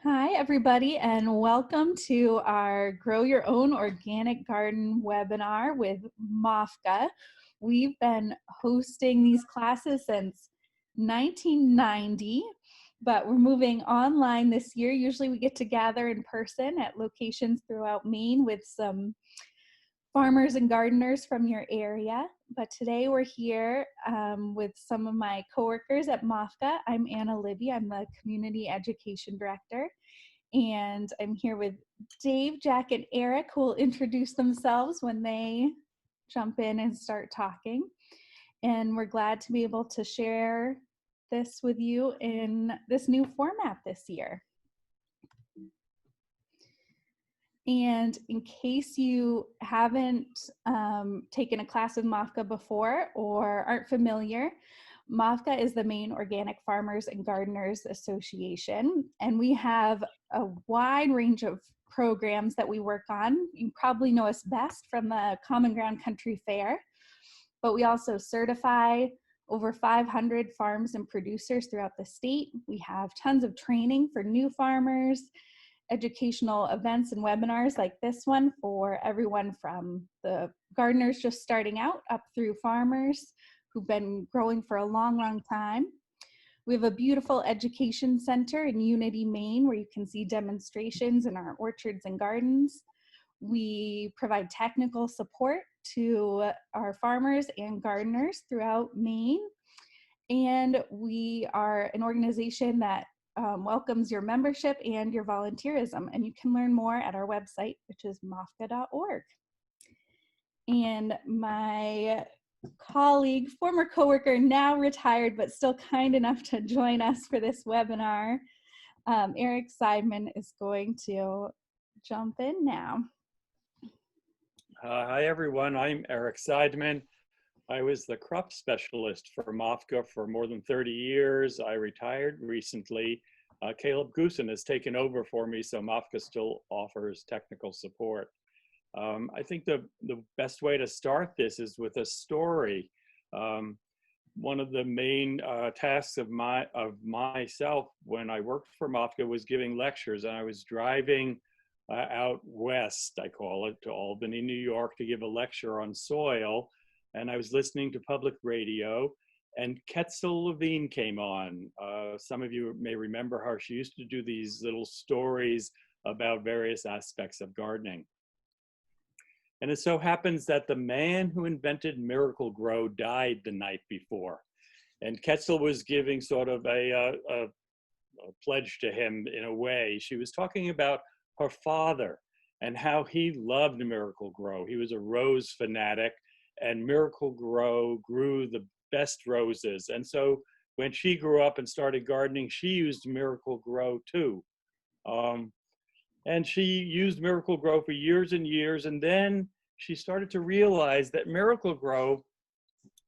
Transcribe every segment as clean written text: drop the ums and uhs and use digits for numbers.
Hi, everybody, and welcome to our Grow Your Own Organic Garden webinar with MOFGA. We've been hosting these classes since 1990, but we're moving online this year. Usually we get to gather in person at locations throughout Maine with some farmers and gardeners from your area. But today we're here with some of my coworkers at MOFGA. I'm Anna Libby. I'm the Community Education Director. And I'm here with Dave, Jack, and Eric, who will introduce themselves when they jump in and start talking. And we're glad to be able to share this with you in this new format this year. And in case you haven't taken a class with MOFGA before or aren't familiar, MOFGA is the Maine Organic Farmers and Gardeners Association, and we have a wide range of programs that we work on. You probably know us best from the Common Ground Country Fair, but we also certify over 500 farms and producers throughout the state. We have tons of training for new farmers, educational events and webinars like this one for everyone from the gardeners just starting out up through farmers who've been growing for a long, long time. We have a beautiful education center in Unity, Maine, where you can see demonstrations in our orchards and gardens. We provide technical support to our farmers and gardeners throughout Maine. And we are an organization that welcomes your membership and your volunteerism. And you can learn more at our website, which is mofga.org. And my colleague, former coworker, now retired, but still kind enough to join us for this webinar, Eric Seidman, is going to jump in now. Hi, everyone. I'm Eric Seidman. I was the crop specialist for MOFGA for more than 30 years. I retired recently. Caleb Goosen has taken over for me, so MOFGA still offers technical support. I think the best way to start this is with a story. One of the main tasks of myself when I worked for MOFGA was giving lectures, and I was driving out west, I call it, to Albany, New York, to give a lecture on soil. And I was listening to public radio, and Quetzal Levine came on. Some of you may remember her. She used to do these little stories about various aspects of gardening. And it so happens that the man who invented Miracle Grow died the night before. And Quetzal was giving sort of a pledge to him in a way. She was talking about her father and how he loved Miracle Grow. He was a rose fanatic, and Miracle Grow grew the best roses. And so when she grew up and started gardening, she used Miracle Grow too. And she used Miracle Grow for years and years. And then she started to realize that Miracle Grow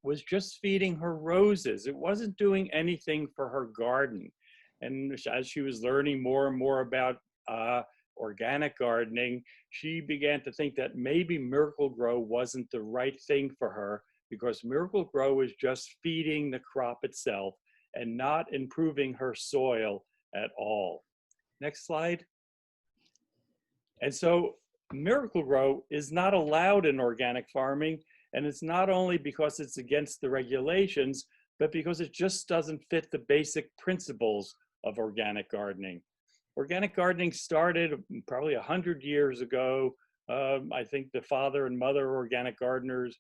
was just feeding her roses. It wasn't doing anything for her garden. And as she was learning more and more about organic gardening, she began to think that maybe Miracle Grow wasn't the right thing for her, because Miracle Grow was just feeding the crop itself and not improving her soil at all. Next slide. And so Miracle Grow is not allowed in organic farming, and it's not only because it's against the regulations, but because it just doesn't fit the basic principles of organic gardening. Organic gardening started probably 100 years ago. I think the father and mother organic gardeners,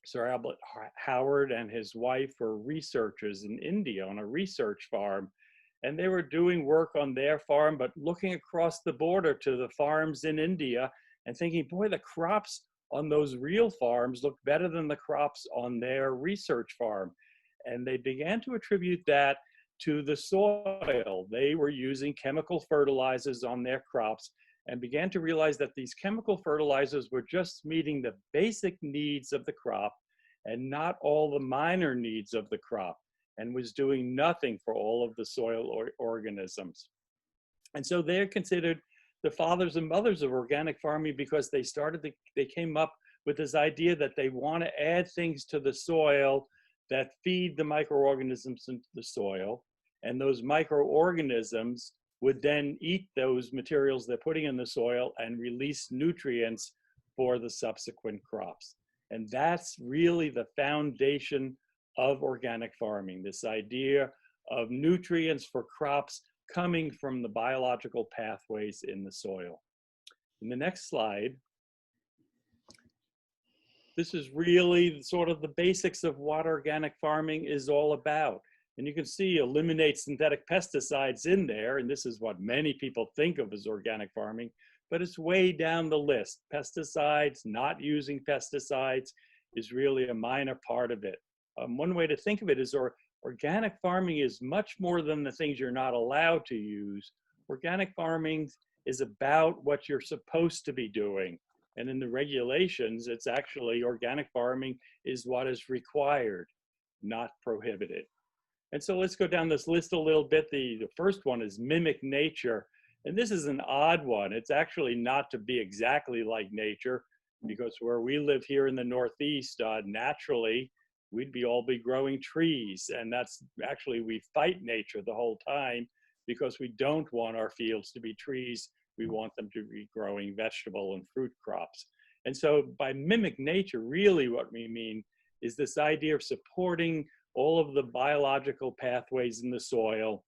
Sir Albert Howard and his wife, were researchers in India on a research farm. And they were doing work on their farm, but looking across the border to the farms in India and thinking, boy, the crops on those real farms look better than the crops on their research farm. And they began to attribute that to the soil. They were using chemical fertilizers on their crops and began to realize that these chemical fertilizers were just meeting the basic needs of the crop and not all the minor needs of the crop, and was doing nothing for all of the soil organisms. And so they're considered the fathers and mothers of organic farming, because they came up with this idea that they want to add things to the soil that feed the microorganisms into the soil, and those microorganisms would then eat those materials they're putting in the soil and release nutrients for the subsequent crops. And that's really the foundation of organic farming, this idea of nutrients for crops coming from the biological pathways in the soil. In the next slide, this is really sort of the basics of what organic farming is all about. And you can see eliminate synthetic pesticides in there, and this is what many people think of as organic farming, but it's way down the list. Pesticides, not using pesticides is really a minor part of it. One way to think of it is organic farming is much more than the things you're not allowed to use. Organic farming is about what you're supposed to be doing. And in the regulations, it's actually organic farming is what is required, not prohibited. And so let's go down this list a little bit. The first one is mimic nature. And this is an odd one. It's actually not to be exactly like nature, because where we live here in the Northeast, naturally, we'd all be growing trees. And that's actually, we fight nature the whole time because we don't want our fields to be trees. We want them to be growing vegetable and fruit crops. And so by mimic nature, really what we mean is this idea of supporting all of the biological pathways in the soil,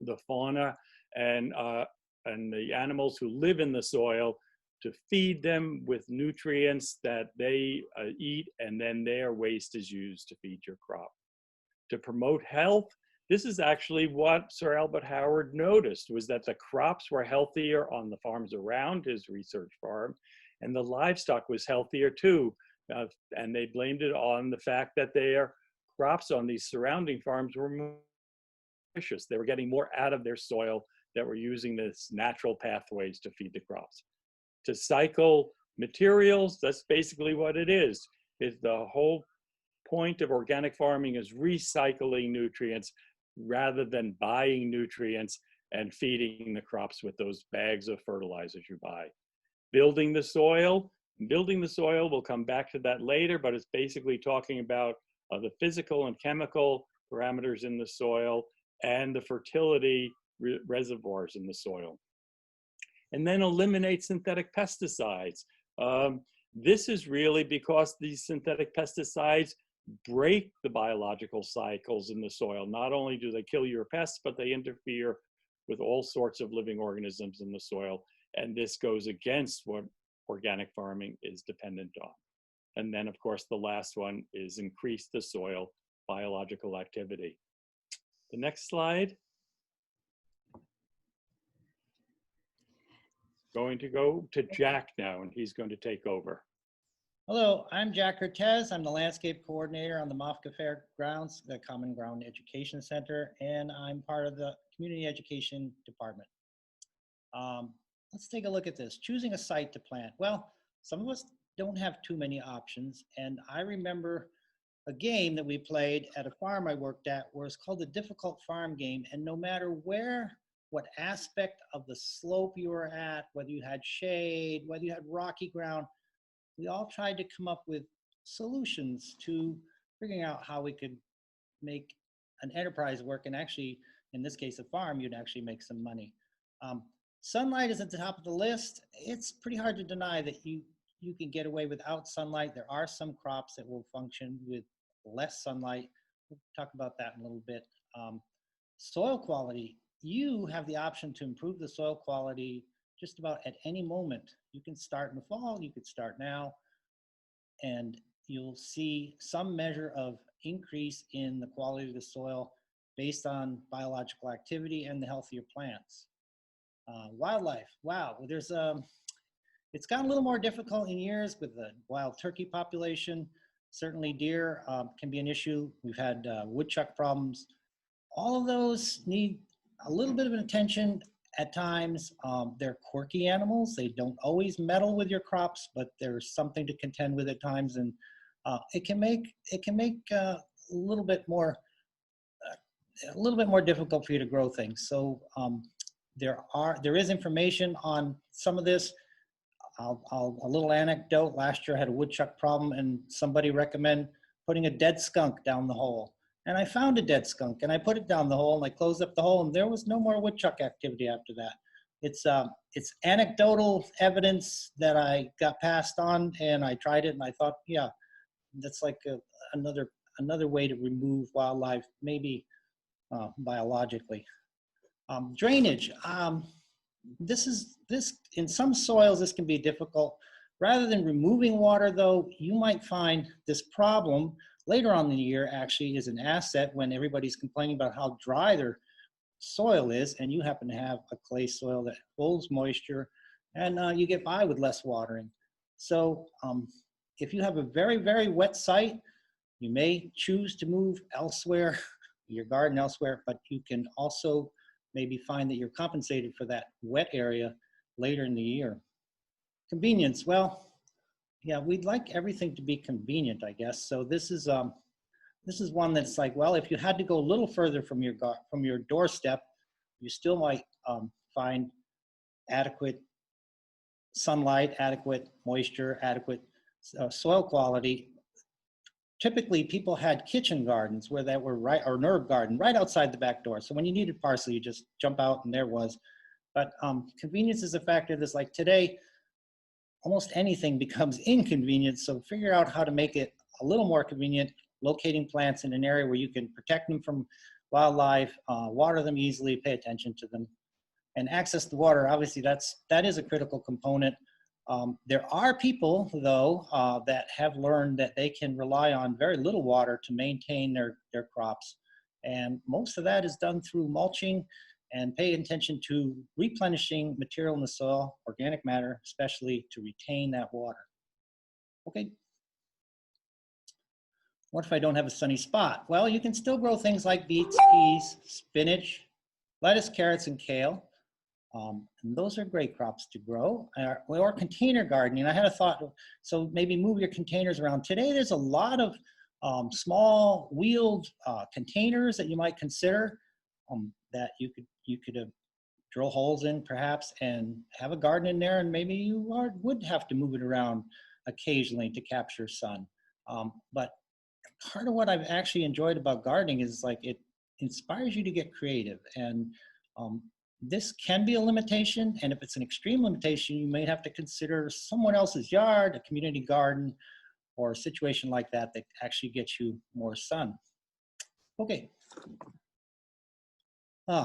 the fauna and the animals who live in the soil, to feed them with nutrients that they eat, and then their waste is used to feed your crop. To promote health, this is actually what Sir Albert Howard noticed, was that the crops were healthier on the farms around his research farm, and the livestock was healthier too. And they blamed it on the fact that their crops on these surrounding farms were more nutritious. They were getting more out of their soil, that were using this natural pathways to feed the crops. To cycle materials, that's basically what it is. The whole point of organic farming is recycling nutrients rather than buying nutrients and feeding the crops with those bags of fertilizers you buy. Building the soil, we'll come back to that later, but it's basically talking about the physical and chemical parameters in the soil and the fertility reservoirs in the soil. And then eliminate synthetic pesticides. This is really because these synthetic pesticides break the biological cycles in the soil. Not only do they kill your pests, but they interfere with all sorts of living organisms in the soil. And this goes against what organic farming is dependent on. And then, of course, the last one is increase the soil biological activity. The next slide. Going to go to Jack now, and he's going to take over. Hello, I'm Jack Cortez. I'm the landscape coordinator on the MOFGA Fairgrounds, the Common Ground Education Center, and I'm part of the community education department. Let's take a look at this. Choosing a site to plant. Well, some of us don't have too many options, and I remember a game that we played at a farm I worked at where it's called the difficult farm game, and no matter what aspect of the slope you were at, whether you had shade, whether you had rocky ground, we all tried to come up with solutions to figuring out how we could make an enterprise work, and actually, in this case, a farm, you'd actually make some money. Sunlight is at the top of the list. It's pretty hard to deny that you can get away without sunlight. There are some crops that will function with less sunlight. We'll talk about that in a little bit. Soil quality. You have the option to improve the soil quality just about at any moment. You can start in the fall, you could start now, and you'll see some measure of increase in the quality of the soil based on biological activity and the healthier plants. Wildlife, wow, it's gotten a little more difficult in years with the wild turkey population. Certainly deer can be an issue. We've had woodchuck problems. All of those need a little bit of an attention at times. They're quirky animals. They don't always meddle with your crops, but there's something to contend with at times, and it can make a little bit more difficult for you to grow things. So there is information on some of this. A little anecdote. Last year I had a woodchuck problem, and somebody recommended putting a dead skunk down the hole. And I found a dead skunk and I put it down the hole and I closed up the hole and there was no more woodchuck activity after that. It's anecdotal evidence that I got passed on, and I tried it and I thought, yeah, that's like another way to remove wildlife, maybe biologically. Drainage. This in some soils this can be difficult. Rather than removing water, though, you might find this problem later on in the year actually is an asset when everybody's complaining about how dry their soil is, and you happen to have a clay soil that holds moisture, and you get by with less watering. So if you have a very, very wet site, you may choose to move elsewhere, your garden elsewhere, but you can also maybe find that you're compensated for that wet area later in the year. Convenience, well, yeah, we'd like everything to be convenient, I guess. So this is one that's like, well, if you had to go a little further from your doorstep, you still might find adequate sunlight, adequate moisture, adequate soil quality. Typically, people had kitchen gardens where they were or an herb garden right outside the back door. So when you needed parsley, you just jump out and there was. But convenience is a factor that's like today, almost anything becomes inconvenient. So figure out how to make it a little more convenient, locating plants in an area where you can protect them from wildlife, water them easily, pay attention to them. And access to water, obviously that is a critical component. There are people, though, that have learned that they can rely on very little water to maintain their crops. And most of that is done through mulching and pay attention to replenishing material in the soil, organic matter, especially to retain that water. Okay. What if I don't have a sunny spot? Well, you can still grow things like beets, peas, spinach, lettuce, carrots, and kale. And those are great crops to grow. Or container gardening. I had a thought, so maybe move your containers around. Today, there's a lot of small wheeled containers that you might consider that you could drill holes in perhaps and have a garden in there, and maybe you would have to move it around occasionally to capture sun. But part of what I've actually enjoyed about gardening is like it inspires you to get creative, and this can be a limitation, and if it's an extreme limitation, you may have to consider someone else's yard, a community garden, or a situation like that that actually gets you more sun. Okay.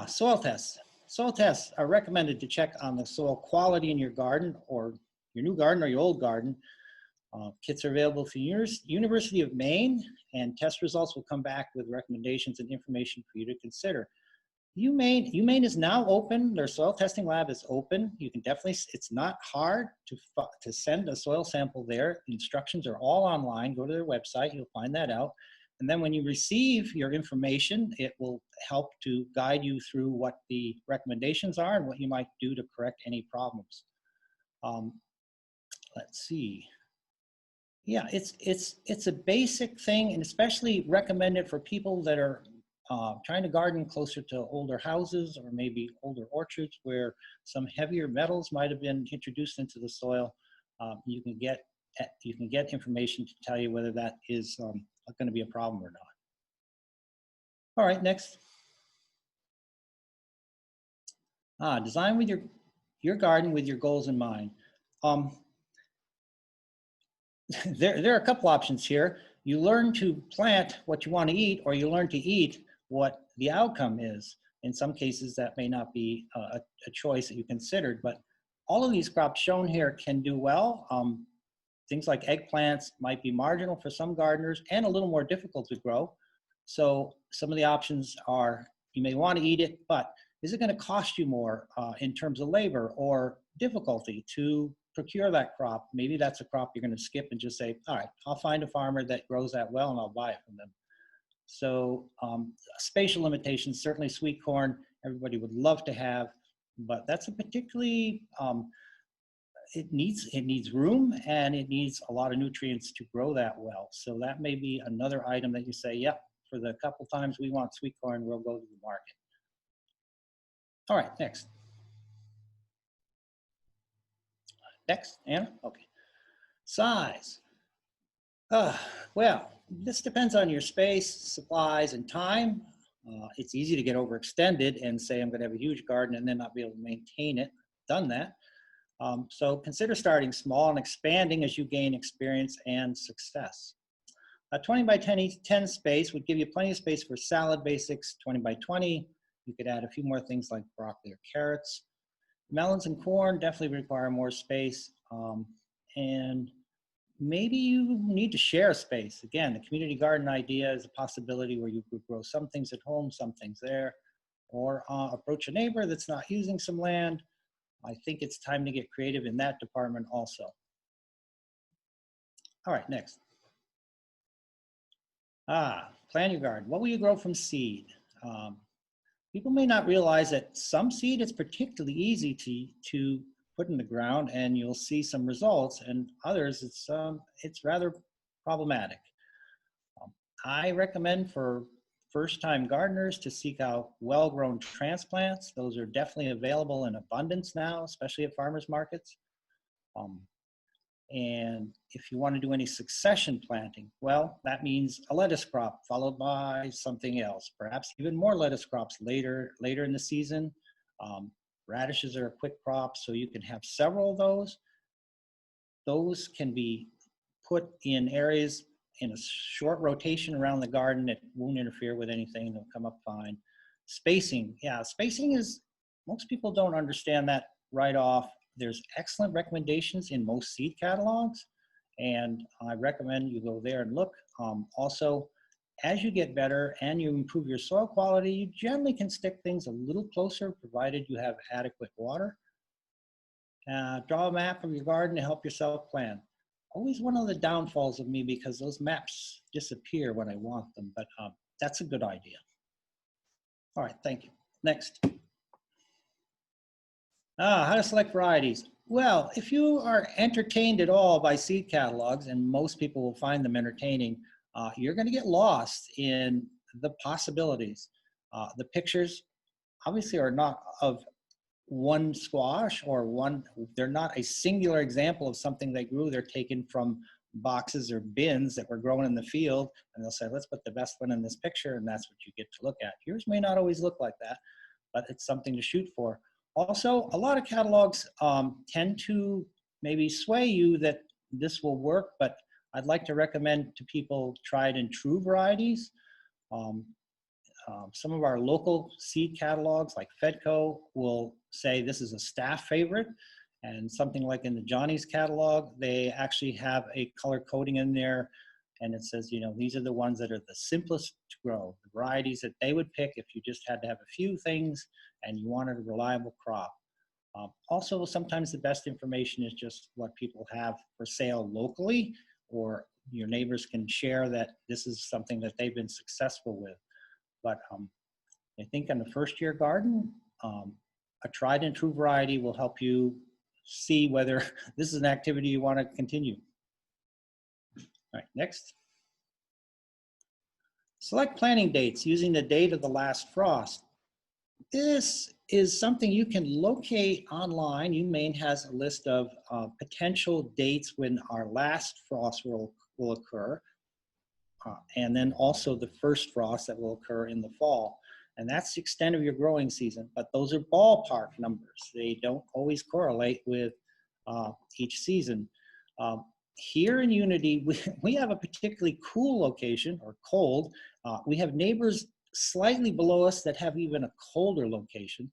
Soil tests. Soil tests are recommended to check on the soil quality in your garden, or your new garden, or your old garden. Kits are available through University of Maine, and test results will come back with recommendations and information for you to consider. UMaine is now open. Their soil testing lab is open. You can definitely, it's not hard to send a soil sample there. The instructions are all online. Go to their website, you'll find that out. And then when you receive your information, it will help to guide you through what the recommendations are and what you might do to correct any problems. Let's see. Yeah, it's a basic thing, and especially recommended for people that are trying to garden closer to older houses or maybe older orchards where some heavier metals might have been introduced into the soil. You can get information to tell you whether that is going to be a problem or not. All right, next. Design with your garden with your goals in mind. There are a couple options here. You learn to plant what you want to eat, or you learn to eat what the outcome is. In some cases, that may not be a choice that you considered, but all of these crops shown here can do well. Things like eggplants might be marginal for some gardeners and a little more difficult to grow. So some of the options are, you may want to eat it, but is it going to cost you more in terms of labor or difficulty to procure that crop? Maybe that's a crop you're going to skip and just say, all right, I'll find a farmer that grows that well and I'll buy it from them. So spatial limitations, certainly sweet corn, everybody would love to have, but that's a particularly, it needs room and it needs a lot of nutrients to grow that well. So that may be another item that you say, yep, for the couple times we want sweet corn, we'll go to the market. All right, next. Next, Anna? Okay. Size. Well, This depends on your space, supplies, and time. It's easy to get overextended and say, I'm going to have a huge garden and then not be able to maintain it. Done that. So consider starting small and expanding as you gain experience and success. A 20 by 10 space would give you plenty of space for salad basics. 20 by 20, you could add a few more things like broccoli or carrots. Melons and corn definitely require more space. And maybe you need to share space. Again, the community garden idea is a possibility where you could grow some things at home, some things there, or approach a neighbor that's not using some land. I think it's time to get creative in that department also. All right, next. Plan your garden. What will you grow from seed? People may not realize that some seed is particularly easy to put in the ground and you'll see some results, and others it's rather problematic. I recommend for first-time gardeners to seek out well-grown transplants. Those are definitely available in abundance now, especially at farmers markets. And if you want to do any succession planting, well, that means a lettuce crop followed by something else, perhaps even more lettuce crops later in the season. Radishes are a quick crop, so you can have several of those. Those can be put in areas in a short rotation around the garden. It won't interfere with anything. They'll come up fine. Spacing, yeah, spacing is, most people don't understand that right off. There's excellent recommendations in most seed catalogs, and I recommend you go there and look. Also, as you get better and you improve your soil quality, you generally can stick things a little closer, provided you have adequate water. Draw a map of your garden to help yourself plan. Always one of the downfalls of me, because those maps disappear when I want them, but that's a good idea. All right, thank you. Next. How to select varieties. Well, if you are entertained at all by seed catalogs, and most people will find them entertaining, you're going to get lost in the possibilities. The pictures obviously are not of one squash or one, they're not a singular example of something they grew. They're taken from boxes or bins that were grown in the field, and they'll say, let's put the best one in this picture, and that's what you get to look at. Yours may not always look like that, but it's something to shoot for. Also, a lot of catalogs tend to maybe sway you that this will work, but I'd like to recommend to people tried and true varieties. Some of our local seed catalogs like Fedco will say this is a staff favorite, and something like in the Johnny's catalog, they actually have a color coding in there, and it says, you know, these are the ones that are the simplest to grow, the varieties that they would pick if you just had to have a few things and you wanted a reliable crop. Also, sometimes the best information is just what people have for sale locally, or your neighbors can share that this is something that they've been successful with. But I think in the first year garden, a tried and true variety will help you see whether this is an activity you want to continue. All right, next. Select planting dates using the date of the last frost. This is something you can locate online. UMaine has a list of potential dates when our last frost will occur, and then also the first frost that will occur in the fall. And that's the extent of your growing season, but those are ballpark numbers. They don't always correlate with each season. Here in Unity, we have a particularly cool location, or cold. We have neighbors slightly below us that have even a colder location,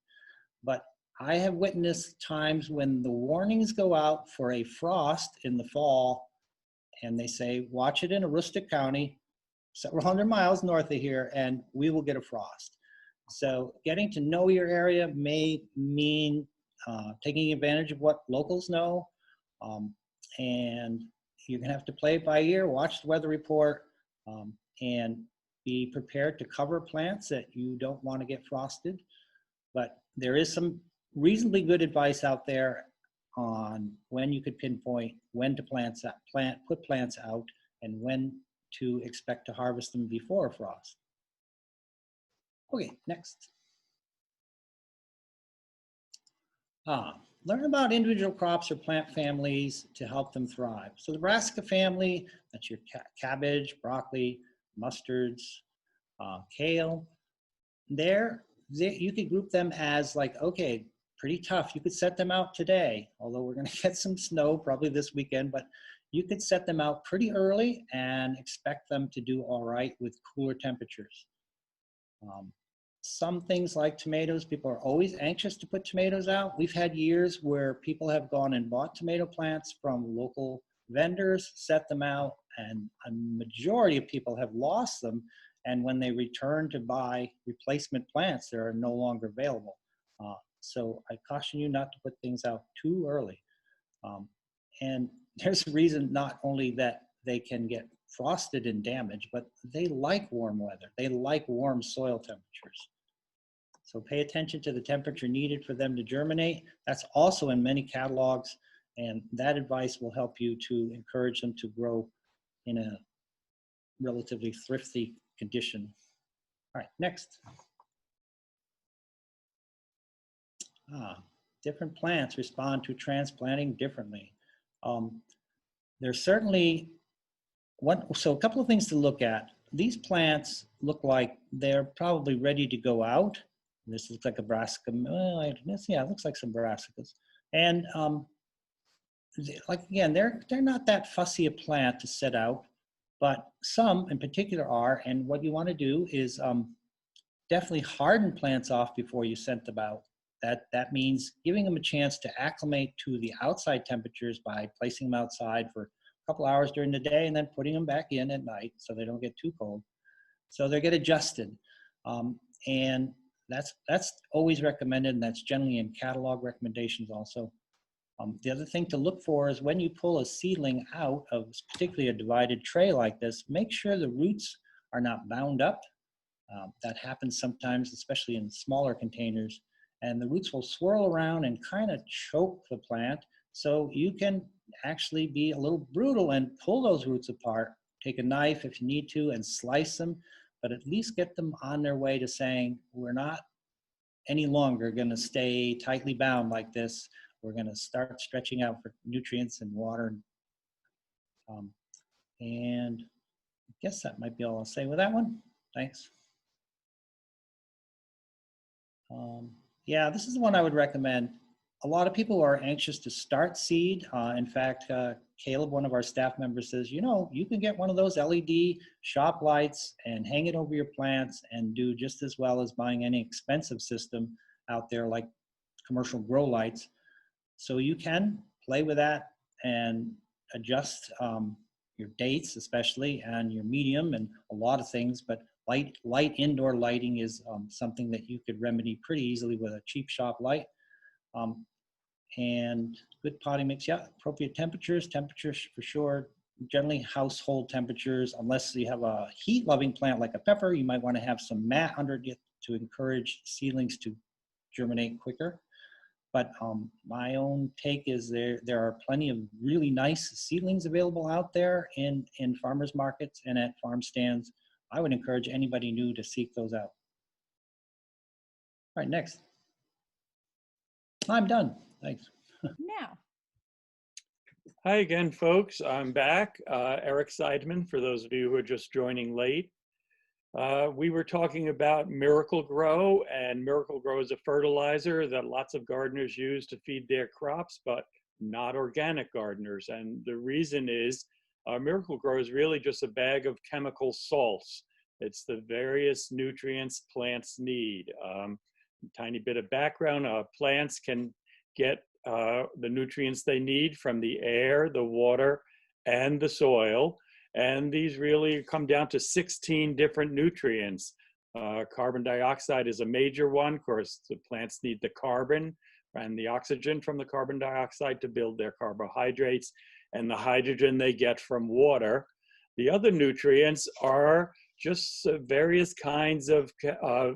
but I have witnessed times when the warnings go out for a frost in the fall, and they say, watch it in Aroostook County, several hundred miles north of here, and we will get a frost. So getting to know your area may mean taking advantage of what locals know, and you're gonna have to play it by ear, watch the weather report, and be prepared to cover plants that you don't want to get frosted. But there is some reasonably good advice out there on when you could pinpoint when to put plants out and when to expect to harvest them before a frost. Okay, next. learn about individual crops or plant families to help them thrive. So the brassica family, that's your cabbage, broccoli, mustards, kale. You could group them as like, okay, pretty tough. You could set them out today, although we're going to get some snow probably this weekend, but you could set them out pretty early and expect them to do all right with cooler temperatures. Some things like tomatoes, people are always anxious to put tomatoes out. We've had years where people have gone and bought tomato plants from local vendors, set them out, and a majority of people have lost them. And when they return to buy replacement plants, they are no longer available. So I caution you not to put things out too early. And there's a reason not only that they can get frosted and damaged, but they like warm weather. They like warm soil temperatures. So pay attention to the temperature needed for them to germinate. That's also in many catalogs, and that advice will help you to encourage them to grow in a relatively thrifty condition. All right, next. Different plants respond to transplanting differently. There's certainly so a couple of things to look at. These plants look like they're probably ready to go out. This looks like a brassica. Well, yeah, it looks like some brassicas. And like again, they're not that fussy a plant to set out, but some in particular are. And what you want to do is definitely harden plants off before you send them out. That means giving them a chance to acclimate to the outside temperatures by placing them outside for a couple hours during the day and then putting them back in at night so they don't get too cold. So they get adjusted. And that's always recommended, and that's generally in catalog recommendations also. The other thing to look for is when you pull a seedling out of particularly a divided tray like this, make sure the roots are not bound up. That happens sometimes, especially in smaller containers, and the roots will swirl around and kind of choke the plant. So you can actually be a little brutal and pull those roots apart. Take a knife if you need to and slice them, but at least get them on their way to saying, we're not any longer going to stay tightly bound like this. We're going to start stretching out for nutrients and water. And I guess that might be all I'll say with that one. Thanks. Yeah, this is the one I would recommend. A lot of people are anxious to start seed. In fact, Caleb, one of our staff members, says, you know, you can get one of those LED shop lights and hang it over your plants and do just as well as buying any expensive system out there like commercial grow lights. So you can play with that and adjust your dates especially and your medium and a lot of things, but light indoor lighting is something that you could remedy pretty easily with a cheap shop light. And good potting mix, yeah, appropriate temperatures for sure. Generally household temperatures, unless you have a heat-loving plant like a pepper, you might want to have some mat under it to encourage seedlings to germinate quicker. But my own take is there are plenty of really nice seedlings available out there in farmers markets and at farm stands. I would encourage anybody new to seek those out. All right, next. I'm done. Thanks. Now. Hi again, folks. I'm back. Eric Seidman, for those of you who are just joining late. We were talking about Miracle-Gro, and Miracle-Gro is a fertilizer that lots of gardeners use to feed their crops, but not organic gardeners. And the reason is Miracle-Gro is really just a bag of chemical salts. It's the various nutrients plants need. Tiny bit of background, plants can get the nutrients they need from the air, the water, and the soil. And these really come down to 16 different nutrients. Carbon dioxide is a major one. Of course, the plants need the carbon and the oxygen from the carbon dioxide to build their carbohydrates, and the hydrogen they get from water. The other nutrients are just various kinds of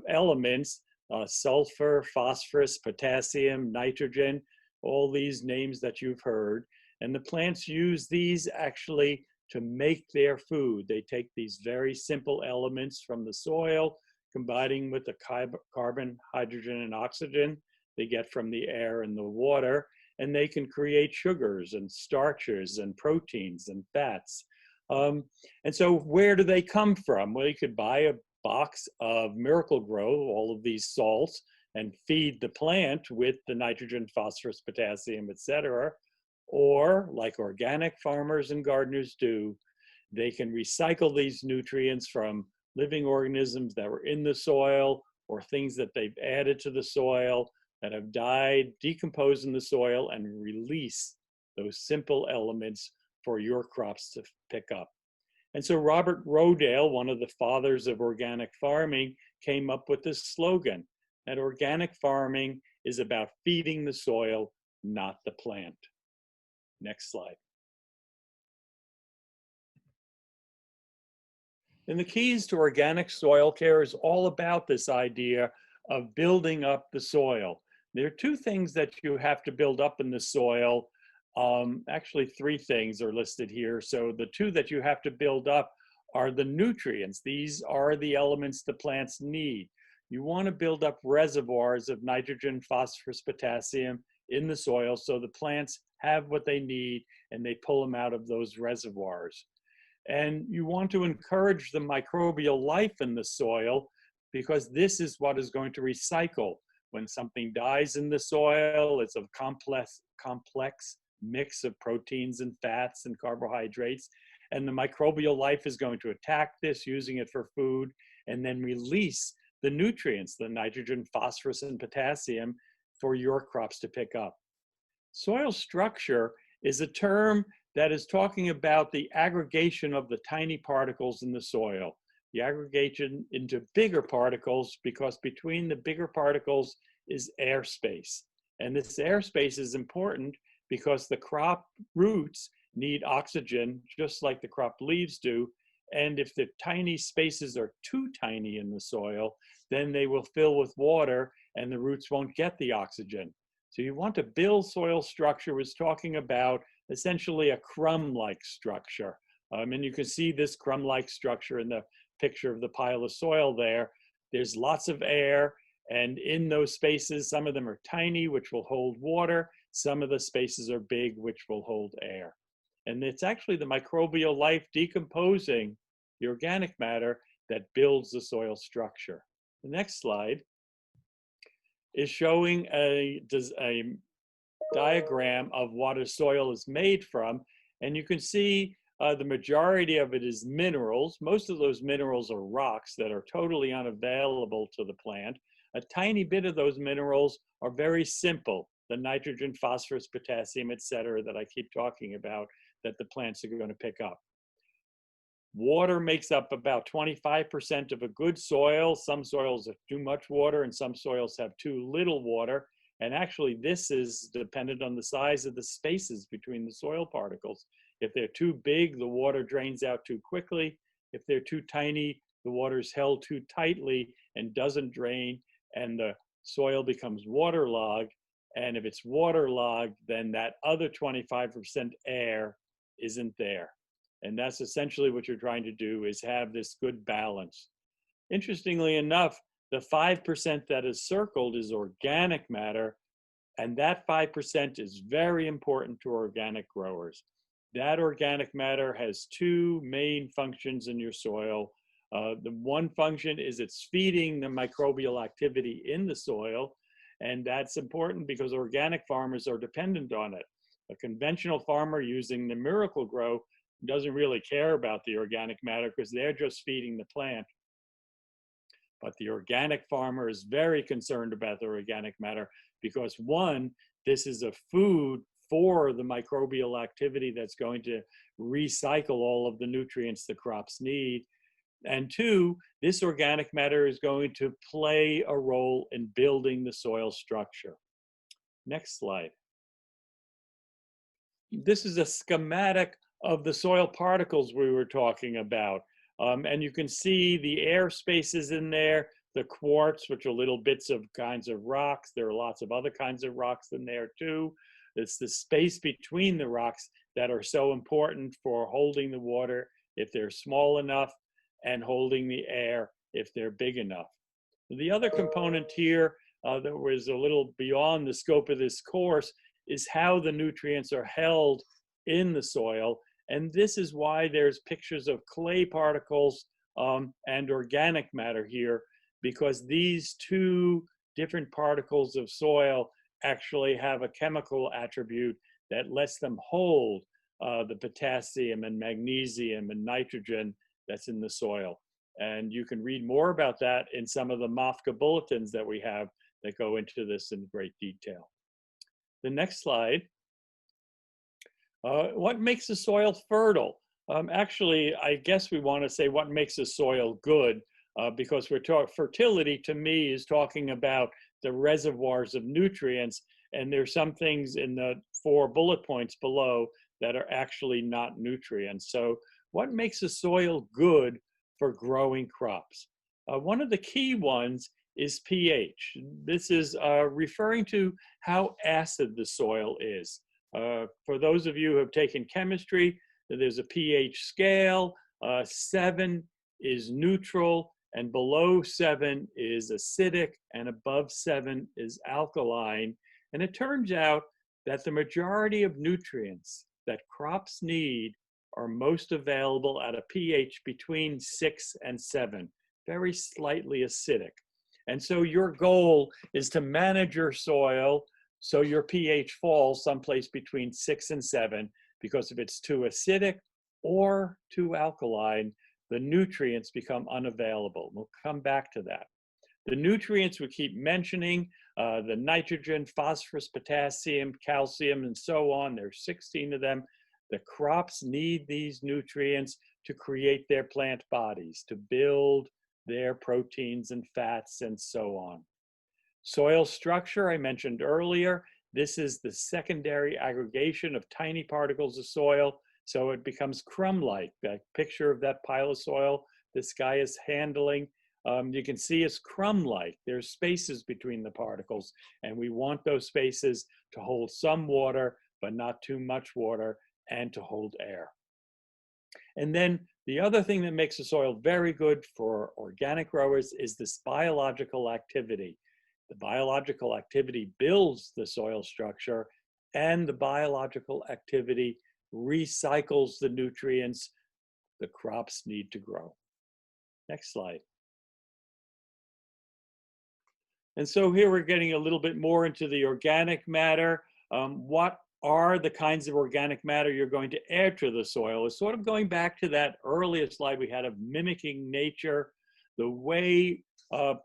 elements, sulfur, phosphorus, potassium, nitrogen, all these names that you've heard. And the plants use these actually to make their food. They take these very simple elements from the soil, combining with the carbon, hydrogen, and oxygen they get from the air and the water, and they can create sugars and starches and proteins and fats. And so where do they come from? Well, you could buy a box of Miracle-Gro, all of these salts, and feed the plant with the nitrogen, phosphorus, potassium, etc. Or, like organic farmers and gardeners do, they can recycle these nutrients from living organisms that were in the soil or things that they've added to the soil that have died, decomposed in the soil, and release those simple elements for your crops to pick up. And so Robert Rodale, one of the fathers of organic farming, came up with this slogan that organic farming is about feeding the soil, not the plant. Next slide. And the keys to organic soil care is all about this idea of building up the soil. There are two things that you have to build up in the soil. Actually, three things are listed here. So the two that you have to build up are the nutrients. These are the elements the plants need. You want to build up reservoirs of nitrogen, phosphorus, potassium in the soil so the plants have what they need and they pull them out of those reservoirs. And you want to encourage the microbial life in the soil because this is what is going to recycle. When something dies in the soil, it's a complex mix of proteins and fats and carbohydrates. And the microbial life is going to attack this, using it for food, and then release the nutrients, the nitrogen, phosphorus, and potassium for your crops to pick up. Soil structure is a term that is talking about the aggregation of the tiny particles in the soil, the aggregation into bigger particles, because between the bigger particles is airspace. And this airspace is important because the crop roots need oxygen just like the crop leaves do. And if the tiny spaces are too tiny in the soil, then they will fill with water and the roots won't get the oxygen. So you want to build soil structure was talking about essentially a crumb-like structure. And you can see this crumb-like structure in the picture of the pile of soil there. There's lots of air, and in those spaces, some of them are tiny, which will hold water. Some of the spaces are big, which will hold air. And it's actually the microbial life decomposing the organic matter that builds the soil structure. The next slide is showing a diagram of what a soil is made from. And you can see the majority of it is minerals. Most of those minerals are rocks that are totally unavailable to the plant. A tiny bit of those minerals are very simple, the nitrogen, phosphorus, potassium, etc., that I keep talking about, that the plants are going to pick up. Water makes up about 25% of a good soil. Some soils have too much water and some soils have too little water. And actually, this is dependent on the size of the spaces between the soil particles. If they're too big, the water drains out too quickly. If they're too tiny, the water is held too tightly and doesn't drain, and the soil becomes waterlogged. And if it's waterlogged, then that other 25% air isn't there. And that's essentially what you're trying to do, is have this good balance. Interestingly enough, the 5% that is circled is organic matter, and that 5% is very important to organic growers. That organic matter has two main functions in your soil. The one function is it's feeding the microbial activity in the soil, and that's important because organic farmers are dependent on it. A conventional farmer using the Miracle-Gro doesn't really care about the organic matter because they're just feeding the plant. But the organic farmer is very concerned about the organic matter because, one, this is a food for the microbial activity that's going to recycle all of the nutrients the crops need. And two, this organic matter is going to play a role in building the soil structure. Next slide. This is a schematic of the soil particles we were talking about. And you can see the air spaces in there, the quartz, which are little bits of kinds of rocks. There are lots of other kinds of rocks in there too. It's the space between the rocks that are so important for holding the water if they're small enough, and holding the air if they're big enough. The other component here that was a little beyond the scope of this course is how the nutrients are held in the soil. And this is why there's pictures of clay particles and organic matter here, because these two different particles of soil actually have a chemical attribute that lets them hold the potassium and magnesium and nitrogen that's in the soil. And you can read more about that in some of the MOFGA bulletins that we have that go into this in great detail. The next slide. What makes the soil fertile? Actually, I guess we want to say what makes the soil good, because we're talking fertility to me is talking about the reservoirs of nutrients, and there's some things in the 4 bullet points below that are actually not nutrients. So what makes the soil good for growing crops? One of the key ones is pH. This is referring to how acid the soil is. For those of you who have taken chemistry, there's a pH scale. 7 is neutral, and below 7 is acidic, and above 7 is alkaline. And it turns out that the majority of nutrients that crops need are most available at a pH between 6 and 7, very slightly acidic. And so your goal is to manage your soil so your pH falls someplace between 6 and 7, because if it's too acidic or too alkaline, the nutrients become unavailable. We'll come back to that. The nutrients we keep mentioning, the nitrogen, phosphorus, potassium, calcium, and so on, there's 16 of them. The crops need these nutrients to create their plant bodies, to build their proteins and fats and so on. Soil structure, I mentioned earlier, this is the secondary aggregation of tiny particles of soil, so it becomes crumb-like. That picture of that pile of soil this guy is handling, you can see it's crumb-like. There's spaces between the particles, and we want those spaces to hold some water, but not too much water, and to hold air. And then the other thing that makes the soil very good for organic growers is this biological activity. The biological activity builds the soil structure, and the biological activity recycles the nutrients the crops need to grow. Next slide. And so here we're getting a little bit more into the organic matter. What are the kinds of organic matter you're going to add to the soil? It's sort of going back to that earlier slide we had of mimicking nature. The way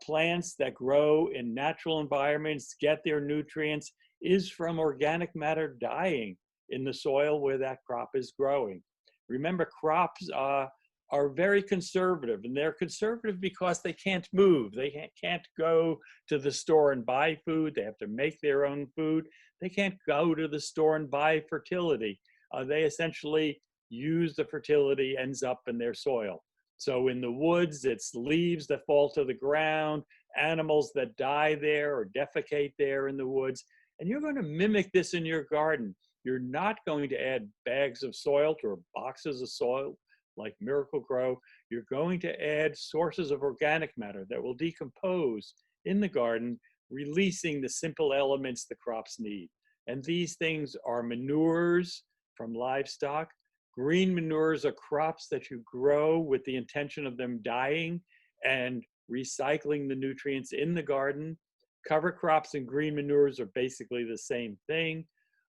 plants that grow in natural environments get their nutrients is from organic matter dying in the soil where that crop is growing. Remember, crops are very conservative, and they're conservative because they can't move. They can't go to the store and buy food. They have to make their own food. They can't go to the store and buy fertility. They essentially use the fertility ends up in their soil. So in the woods, it's leaves that fall to the ground, animals that die there or defecate there in the woods. And you're going to mimic this in your garden. You're not going to add bags of soil or boxes of soil like Miracle-Gro. You're going to add sources of organic matter that will decompose in the garden, releasing the simple elements the crops need. And these things are manures from livestock. Green manures are crops that you grow with the intention of them dying and recycling the nutrients in the garden. Cover crops and green manures are basically the same thing.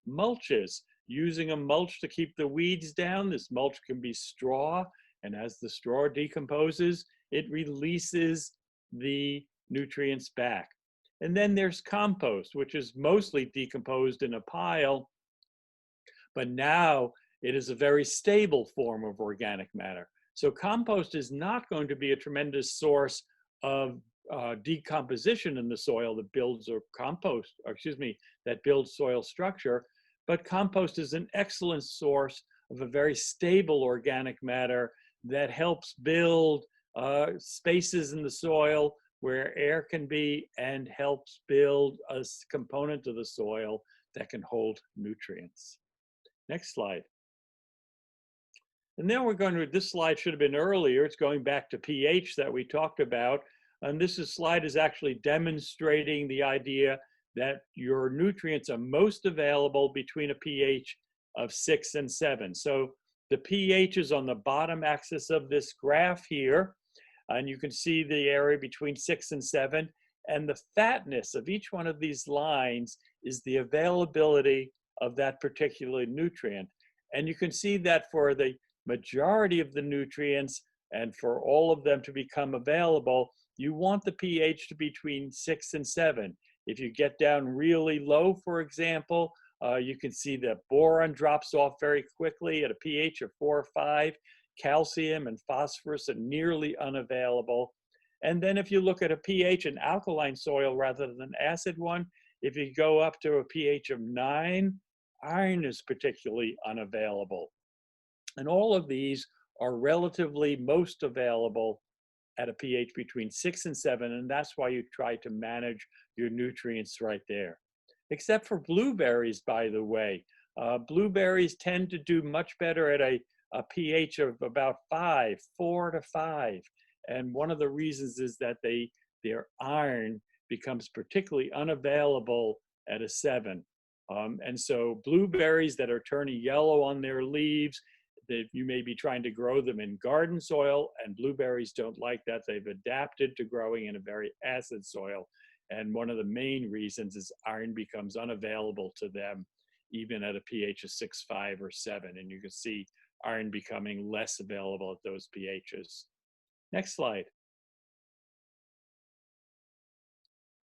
Mulches, using a mulch to keep the weeds down. This mulch can be straw, and as the straw decomposes, it releases the nutrients back. And then there's compost, which is mostly decomposed in a pile, but now it is a very stable form of organic matter. So compost is not going to be a tremendous source of decomposition in the soil that builds that builds soil structure, but compost is an excellent source of a very stable organic matter that helps build spaces in the soil where air can be and helps build a component of the soil that can hold nutrients. Next slide. And then we're going to, this slide should have been earlier. It's going back to pH that we talked about. And this slide is actually demonstrating the idea that your nutrients are most available between a pH of 6 and 7. So the pH is on the bottom axis of this graph here, and you can see the area between 6 and 7. And the fatness of each one of these lines is the availability of that particular nutrient. And you can see that for the majority of the nutrients and for all of them to become available, you want the pH to be between 6 and 7. If you get down really low, for example, you can see that boron drops off very quickly at a pH of 4 or 5. Calcium and phosphorus are nearly unavailable. And then if you look at a pH in alkaline soil rather than acid one, if you go up to a pH of 9, iron is particularly unavailable. And all of these are relatively most available at a pH between 6 and 7, and that's why you try to manage your nutrients right there. Except for blueberries, by the way. Blueberries tend to do much better at a pH of about 4 to 5. And one of the reasons is that their iron becomes particularly unavailable at a 7. And so blueberries that are turning yellow on their leaves, that you may be trying to grow them in garden soil, and blueberries don't like that. They've adapted to growing in a very acid soil. And one of the main reasons is iron becomes unavailable to them, even at a pH of 6, 5, or 7. And you can see iron becoming less available at those pHs. Next slide.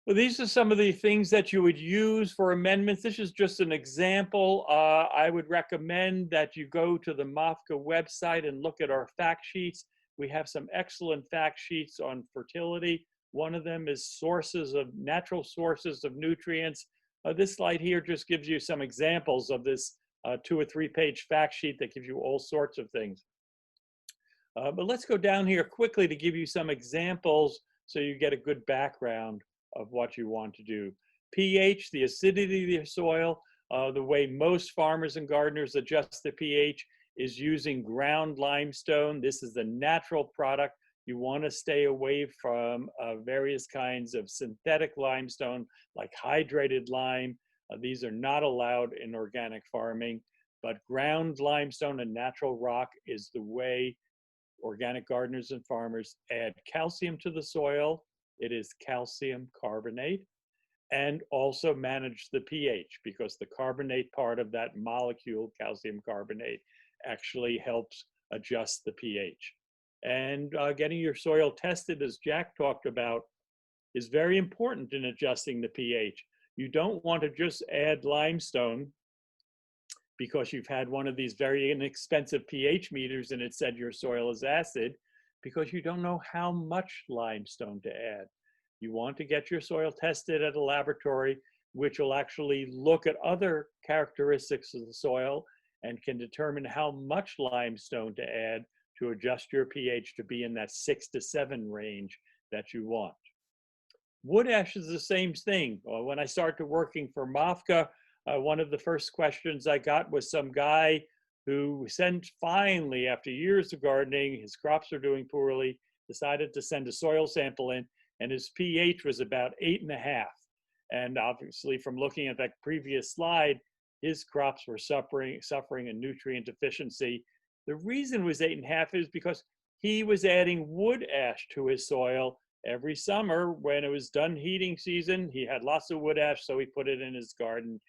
Well, these are some of the things that you would use for amendments. This is just an example. I would recommend that you go to the MOFGA website and look at our fact sheets. We have some excellent fact sheets on fertility. One of them is natural sources of nutrients. This slide here just gives you some examples of this 2 or 3 page fact sheet that gives you all sorts of things. But let's go down here quickly to give you some examples so you get a good background of what you want to do. pH, the acidity of the soil. The way most farmers and gardeners adjust the pH is using ground limestone. This is the natural product. You want to stay away from various kinds of synthetic limestone, like hydrated lime. These are not allowed in organic farming, but ground limestone and natural rock is the way organic gardeners and farmers add calcium to the soil. It is calcium carbonate, and also manage the pH, because the carbonate part of that molecule, calcium carbonate, actually helps adjust the pH. And getting your soil tested, as Jack talked about, is very important in adjusting the pH. You don't want to just add limestone because you've had one of these very inexpensive pH meters and it said your soil is acid, because you don't know how much limestone to add. You want to get your soil tested at a laboratory, which will actually look at other characteristics of the soil and can determine how much limestone to add to adjust your pH to be in that 6 to 7 range that you want. Wood ash is the same thing. When I started working for MOFGA, one of the first questions I got was some guy who finally, after years of gardening, his crops were doing poorly, decided to send a soil sample in, and his pH was about 8.5. And obviously, from looking at that previous slide, his crops were suffering a nutrient deficiency. The reason it was 8.5 is because he was adding wood ash to his soil every summer. When it was done heating season, he had lots of wood ash, so he put it in his garden.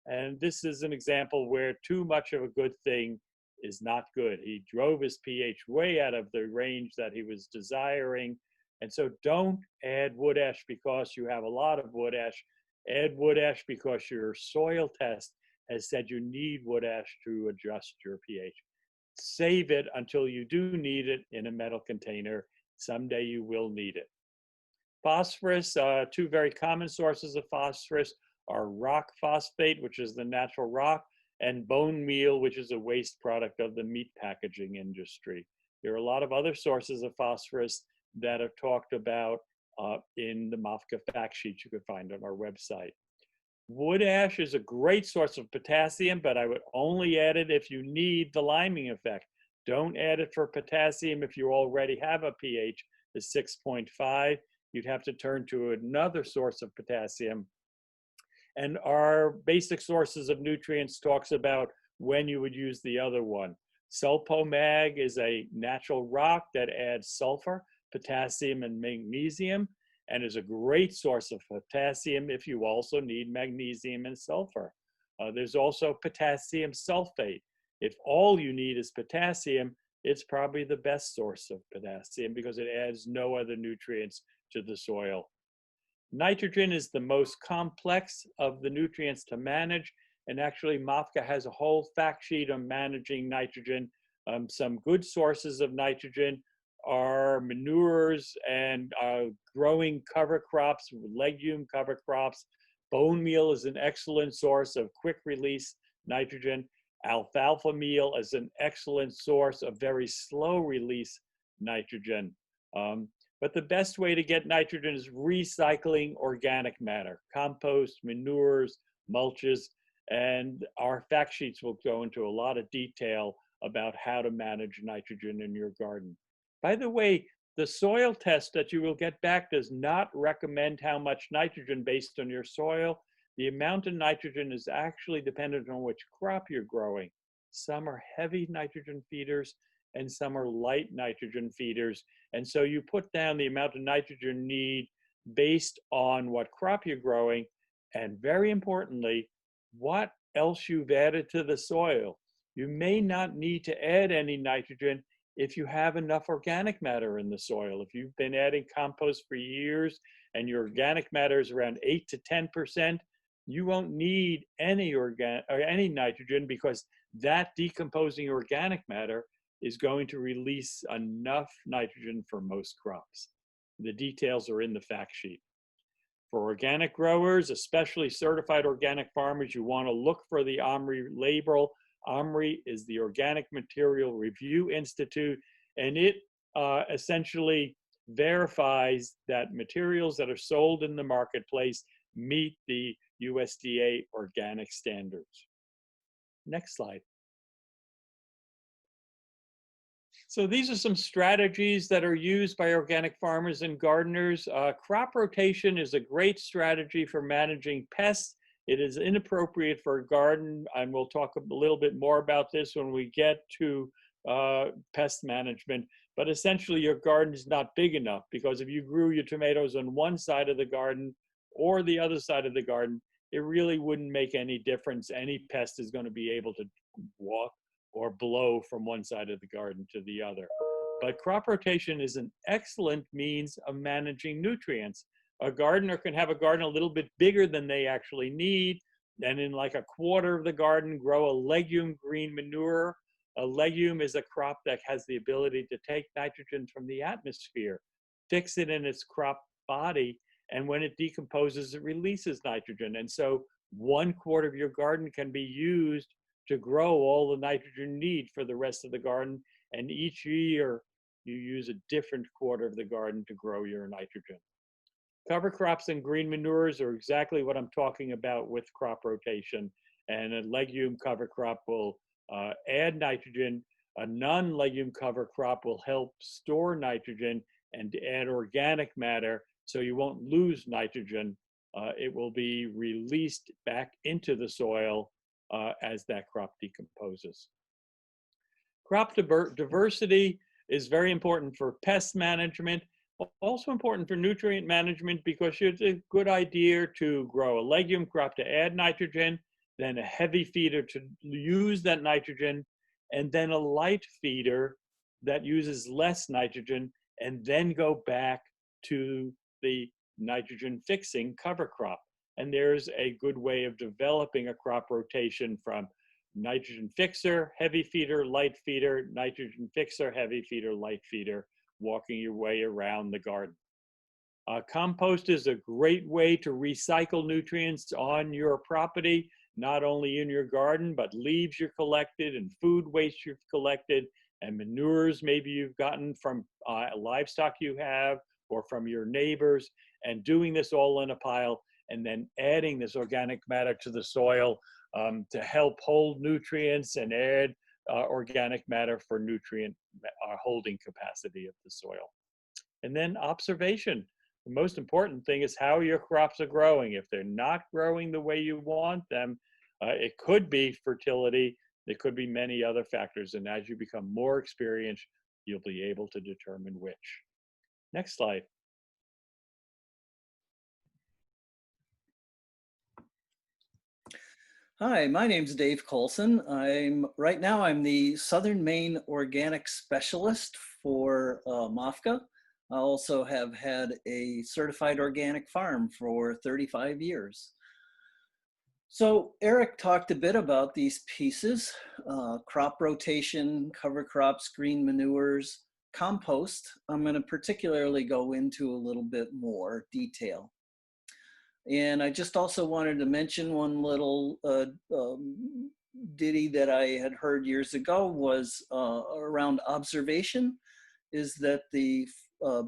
And this is an example where too much of a good thing is not good. He drove his pH way out of the range that he was desiring. And so don't add wood ash because you have a lot of wood ash. Add wood ash because your soil test has said you need wood ash to adjust your pH. Save it until you do need it in a metal container. Someday you will need it. Phosphorus, 2 very common sources of phosphorus are rock phosphate, which is the natural rock, and bone meal, which is a waste product of the meat packaging industry. There are a lot of other sources of phosphorus that are talked about in the MOFGA fact sheet you can find on our website. Wood ash is a great source of potassium, but I would only add it if you need the liming effect. Don't add it for potassium if you already have a pH of 6.5. You'd have to turn to another source of potassium, And our basic sources of nutrients talks about when you would use the other one. Sulfomag is a natural rock that adds sulfur, potassium, and magnesium, and is a great source of potassium if you also need magnesium and sulfur. There's also potassium sulfate. If all you need is potassium, it's probably the best source of potassium because it adds no other nutrients to the soil. Nitrogen is the most complex of the nutrients to manage, and actually MOFGA has a whole fact sheet on managing nitrogen. Some good sources of nitrogen are manures and growing cover crops, legume cover crops. Bone meal is an excellent source of quick release nitrogen. Alfalfa meal is an excellent source of very slow release nitrogen. But the best way to get nitrogen is recycling organic matter, compost, manures, mulches, and our fact sheets will go into a lot of detail about how to manage nitrogen in your garden. By the way, the soil test that you will get back does not recommend how much nitrogen based on your soil. The amount of nitrogen is actually dependent on which crop you're growing. Some are heavy nitrogen feeders and some are light nitrogen feeders. And so you put down the amount of nitrogen need based on what crop you're growing, and very importantly, what else you've added to the soil. You may not need to add any nitrogen if you have enough organic matter in the soil. If you've been adding compost for years and your organic matter is around 8 to 10%, you won't need any nitrogen because that decomposing organic matter is going to release enough nitrogen for most crops. The details are in the fact sheet. For organic growers, especially certified organic farmers, you want to look for the OMRI label. OMRI is the Organic Material Review Institute, and it essentially verifies that materials that are sold in the marketplace meet the USDA organic standards. Next slide. So these are some strategies that are used by organic farmers and gardeners. Crop rotation is a great strategy for managing pests. It is inappropriate for a garden, and we'll talk a little bit more about this when we get to pest management. But essentially, your garden is not big enough because if you grew your tomatoes on one side of the garden or the other side of the garden, it really wouldn't make any difference. Any pest is going to be able to walk or blow from one side of the garden to the other. But crop rotation is an excellent means of managing nutrients. A gardener can have a garden a little bit bigger than they actually need, and in like a quarter of the garden, grow a legume green manure. A legume is a crop that has the ability to take nitrogen from the atmosphere, fix it in its crop body, and when it decomposes, it releases nitrogen. And so 1/4 of your garden can be used to grow all the nitrogen need for the rest of the garden. And each year you use a different quarter of the garden to grow your nitrogen. Cover crops and green manures are exactly what I'm talking about with crop rotation. And a legume cover crop will add nitrogen. A non-legume cover crop will help store nitrogen and add organic matter so you won't lose nitrogen. It will be released back into the soil as that crop decomposes. Crop diversity is very important for pest management, also important for nutrient management because it's a good idea to grow a legume crop to add nitrogen, then a heavy feeder to use that nitrogen, and then a light feeder that uses less nitrogen, and then go back to the nitrogen fixing cover crop. And there's a good way of developing a crop rotation from nitrogen fixer, heavy feeder, light feeder, nitrogen fixer, heavy feeder, light feeder, walking your way around the garden. Compost is a great way to recycle nutrients on your property, not only in your garden, but leaves you've collected and food waste you've collected and manures maybe you've gotten from livestock you have or from your neighbors, and doing this all in a pile and then adding this organic matter to the soil to help hold nutrients and add organic matter for nutrient holding capacity of the soil. And then observation. The most important thing is how your crops are growing. If they're not growing the way you want them, it could be fertility, it could be many other factors. And as you become more experienced, you'll be able to determine which. Next slide. Hi, my name's Dave Colson. Right now I'm the Southern Maine Organic Specialist for MOFGA. I also have had a certified organic farm for 35 years. So Eric talked a bit about these pieces, crop rotation, cover crops, green manures, compost. I'm going to particularly go into a little bit more detail. And I just also wanted to mention one little ditty that I had heard years ago was around observation, is that the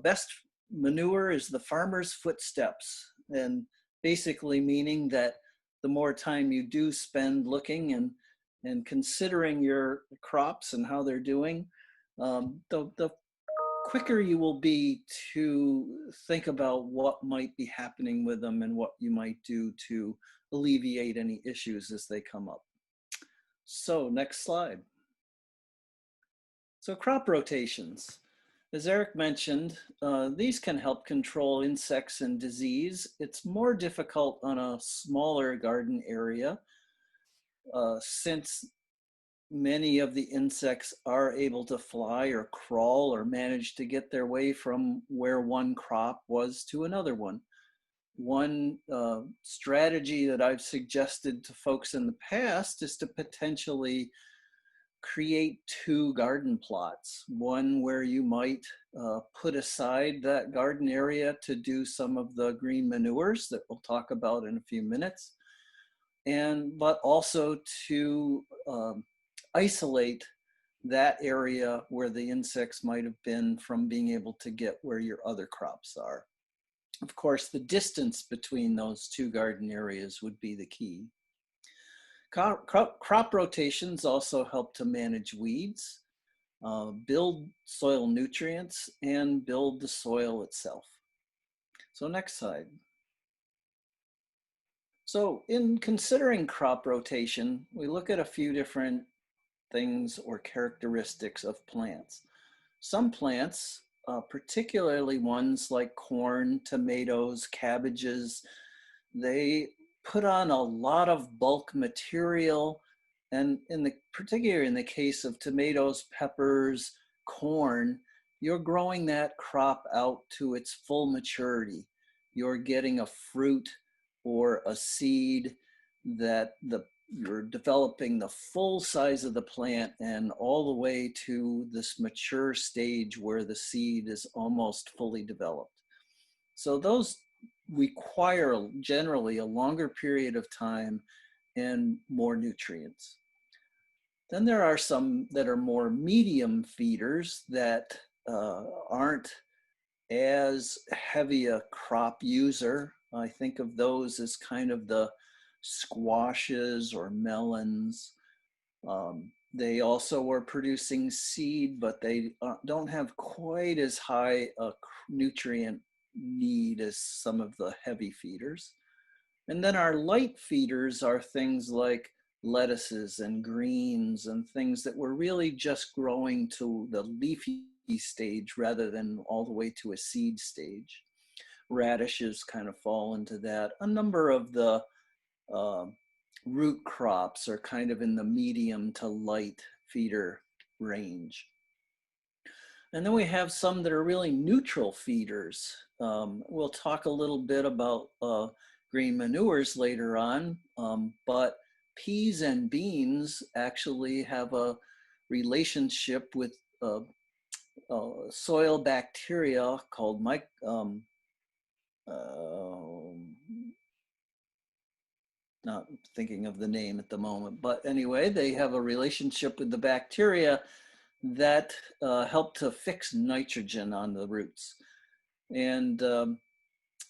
best manure is the farmer's footsteps. And basically meaning that the more time you do spend looking and considering your crops and how they're doing, the quicker you will be to think about what might be happening with them and what you might do to alleviate any issues as they come up. So next slide. So crop rotations. As Eric mentioned, these can help control insects and disease. It's more difficult on a smaller garden area since many of the insects are able to fly or crawl or manage to get their way from where one crop was to another one. One strategy that I've suggested to folks in the past is to potentially create two garden plots. One where you might put aside that garden area to do some of the green manures that we'll talk about in a few minutes, but also to isolate that area where the insects might have been from being able to get where your other crops are. Of course, the distance between those two garden areas would be the key. Crop rotations also help to manage weeds, build soil nutrients, and build the soil itself. So next slide. So in considering crop rotation, we look at a few different things or characteristics of plants. Some plants, particularly ones like corn, tomatoes, cabbages, they put on a lot of bulk material, and particularly in the case of tomatoes, peppers, corn, you're growing that crop out to its full maturity. You're getting a fruit or a seed that you're developing the full size of the plant and all the way to this mature stage where the seed is almost fully developed. So those require generally a longer period of time and more nutrients. Then there are some that are more medium feeders that aren't as heavy a crop user. I think of those as kind of the squashes or melons. They also are producing seed, but they don't have quite as high a nutrient need as some of the heavy feeders. And then our light feeders are things like lettuces and greens and things that were really just growing to the leafy stage rather than all the way to a seed stage. Radishes kind of fall into that. A number of the root crops are kind of in the medium to light feeder range. And then we have some that are really neutral feeders. We'll talk a little bit about green manures later on, but peas and beans actually have a relationship with soil bacteria called not thinking of the name at the moment, but anyway, they have a relationship with the bacteria that help to fix nitrogen on the roots. And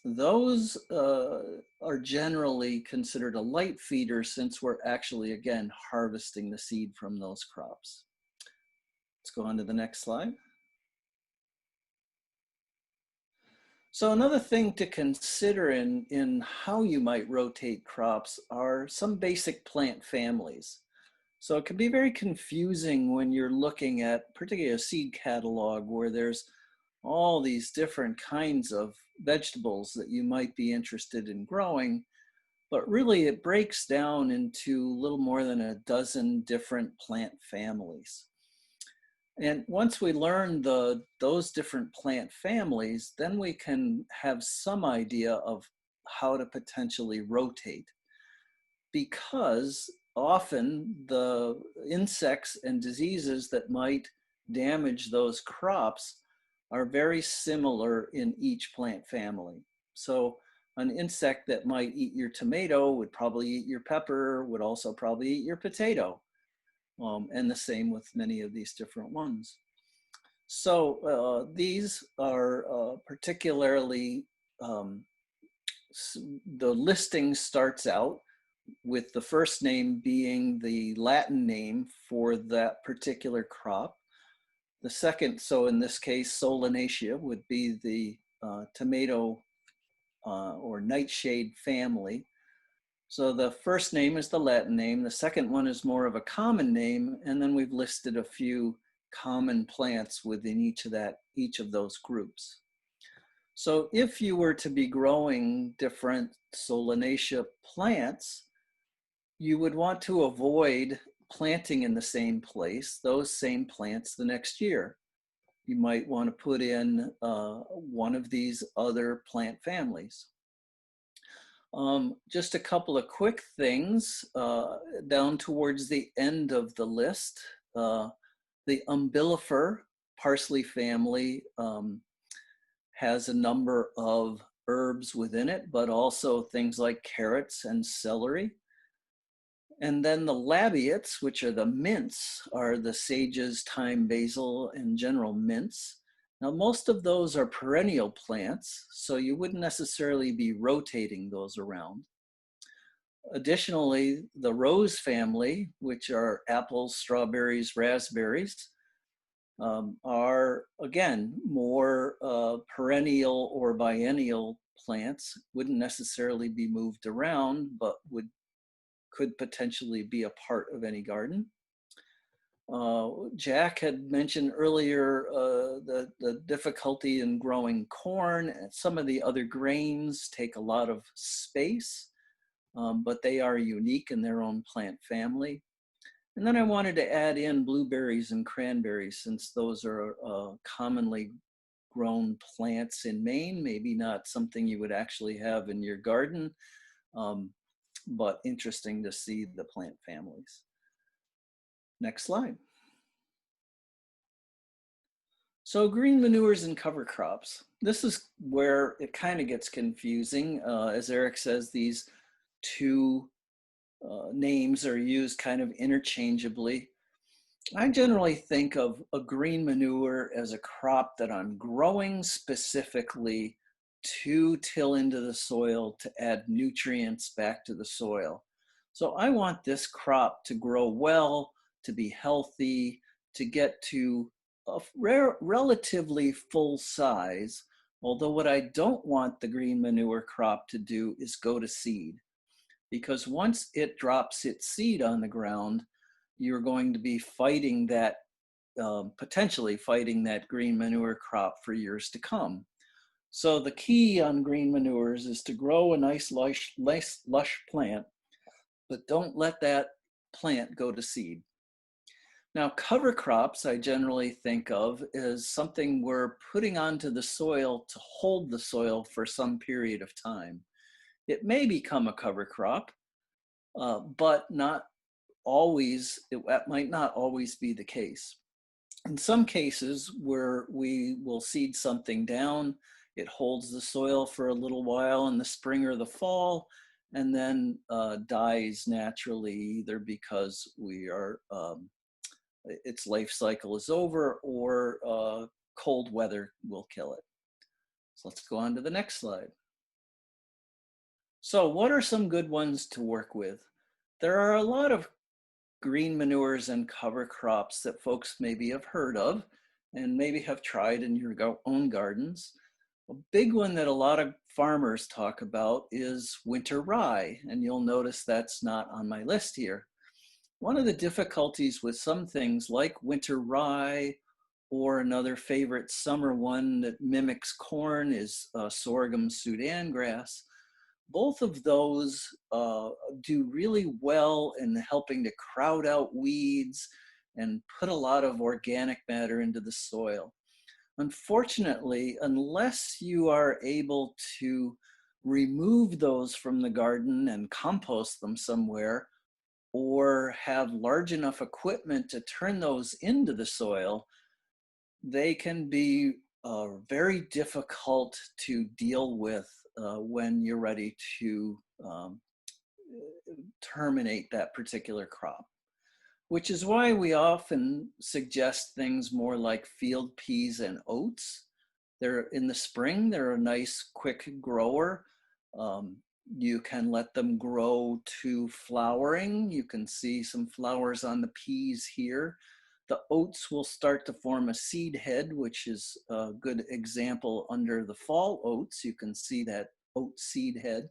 those are generally considered a light feeder since we're actually, again, harvesting the seed from those crops. Let's go on to the next slide. So another thing to consider in how you might rotate crops are some basic plant families. So it can be very confusing when you're looking at particularly a seed catalog where there's all these different kinds of vegetables that you might be interested in growing, but really it breaks down into a little more than a dozen different plant families. And once we learn those different plant families, then we can have some idea of how to potentially rotate, because often the insects and diseases that might damage those crops are very similar in each plant family. So an insect that might eat your tomato would probably eat your pepper, would also probably eat your potato. And the same with many of these different ones. So these are particularly, the listing starts out with the first name being the Latin name for that particular crop. The second, so in this case, Solanaceae would be the tomato or nightshade family. So the first name is the Latin name. The second one is more of a common name. And then we've listed a few common plants within each of those groups. So if you were to be growing different Solanaceae plants, you would want to avoid planting in the same place, those same plants the next year. You might want to put in one of these other plant families. Just a couple of quick things down towards the end of the list. The umbellifer parsley family has a number of herbs within it, but also things like carrots and celery. And then the labiates, which are the mints, are the sages, thyme, basil, and general mints. Now, most of those are perennial plants, so you wouldn't necessarily be rotating those around. Additionally, the rose family, which are apples, strawberries, raspberries, are, again, more perennial or biennial plants, wouldn't necessarily be moved around, but could potentially be a part of any garden. Jack had mentioned earlier the difficulty in growing corn. Some of the other grains take a lot of space, but they are unique in their own plant family. And then I wanted to add in blueberries and cranberries, since those are commonly grown plants in Maine, maybe not something you would actually have in your garden, but interesting to see the plant families. Next slide. So green manures and cover crops. This is where it kind of gets confusing. As Eric says, these two names are used kind of interchangeably. I generally think of a green manure as a crop that I'm growing specifically to till into the soil to add nutrients back to the soil. So I want this crop to grow well, to be healthy, to get to a relatively full size. Although what I don't want the green manure crop to do is go to seed, because once it drops its seed on the ground, you're going to be fighting that, potentially fighting that green manure crop for years to come. So the key on green manures is to grow a nice lush plant, but don't let that plant go to seed. Now, cover crops I generally think of as something we're putting onto the soil to hold the soil for some period of time. It may become a cover crop, but not always, that might not always be the case. In some cases where we will seed something down, it holds the soil for a little while in the spring or the fall, and then dies naturally, either because its life cycle is over, or cold weather will kill it. So let's go on to the next slide. So what are some good ones to work with? There are a lot of green manures and cover crops that folks maybe have heard of and maybe have tried in your own gardens. A big one that a lot of farmers talk about is winter rye, and you'll notice that's not on my list here. One of the difficulties with some things like winter rye, or another favorite summer one that mimics corn, is sorghum Sudan grass. Both of those do really well in helping to crowd out weeds and put a lot of organic matter into the soil. Unfortunately, unless you are able to remove those from the garden and compost them somewhere, or have large enough equipment to turn those into the soil, they can be very difficult to deal with when you're ready to terminate that particular crop. Which is why we often suggest things more like field peas and oats. They're in the spring, they're a nice quick grower. You can let them grow to flowering. You can see some flowers on the peas here. The oats will start to form a seed head, which is a good example under the fall oats. You can see that oat seed head.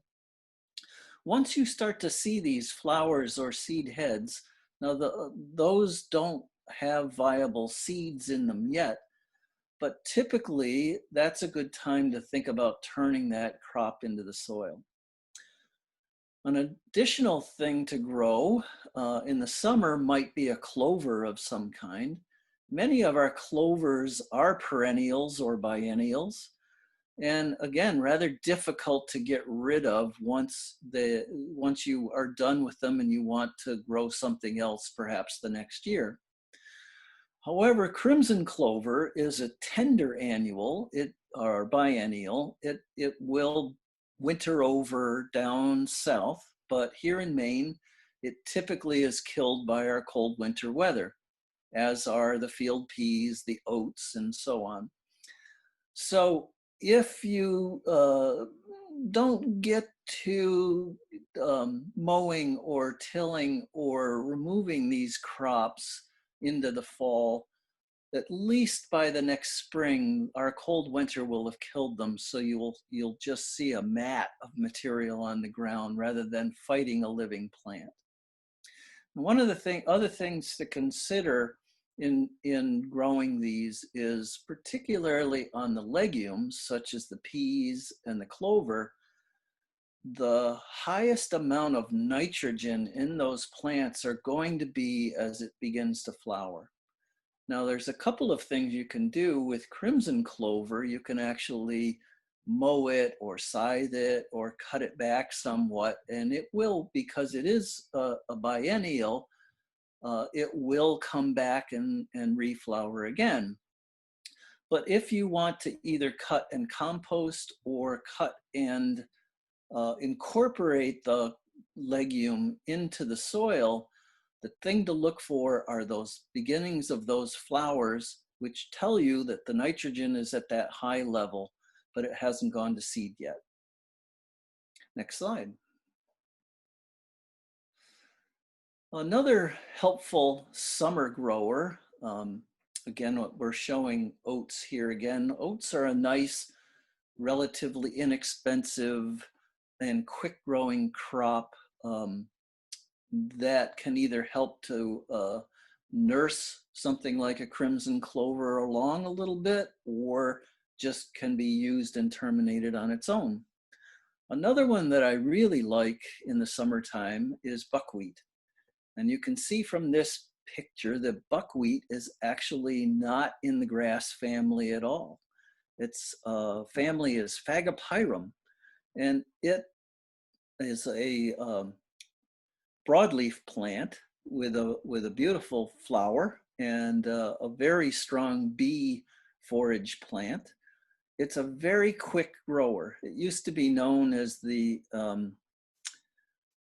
Once you start to see these flowers or seed heads, now those don't have viable seeds in them yet, but typically that's a good time to think about turning that crop into the soil. An additional thing to grow in the summer might be a clover of some kind. Many of our clovers are perennials or biennials. And again, rather difficult to get rid of once you are done with them and you want to grow something else perhaps the next year. However, crimson clover is a tender annual or biennial. It will winter over down south, but here in Maine, it typically is killed by our cold winter weather, as are the field peas, the oats, and so on. So if you don't get to mowing or tilling or removing these crops into the fall, at least by the next spring, our cold winter will have killed them. So you'll just see a mat of material on the ground rather than fighting a living plant. One of the other things to consider in growing these is, particularly on the legumes, such as the peas and the clover, the highest amount of nitrogen in those plants are going to be as it begins to flower. Now, there's a couple of things you can do with crimson clover. You can actually mow it or scythe it or cut it back somewhat, and it will, because it is a biennial, it will come back and reflower again. But if you want to either cut and compost or cut and incorporate the legume into the soil, the thing to look for are those beginnings of those flowers, which tell you that the nitrogen is at that high level, but it hasn't gone to seed yet. Next slide. Another helpful summer grower, again, what we're showing oats here again. Oats are a nice, relatively inexpensive and quick growing crop that can either help to nurse something like a crimson clover along a little bit, or just can be used and terminated on its own. Another one that I really like in the summertime is buckwheat. And you can see from this picture that buckwheat is actually not in the grass family at all. Its family is Phagopyrum, and it is a broadleaf plant with a beautiful flower and a very strong bee forage plant. It's a very quick grower. It used to be known as the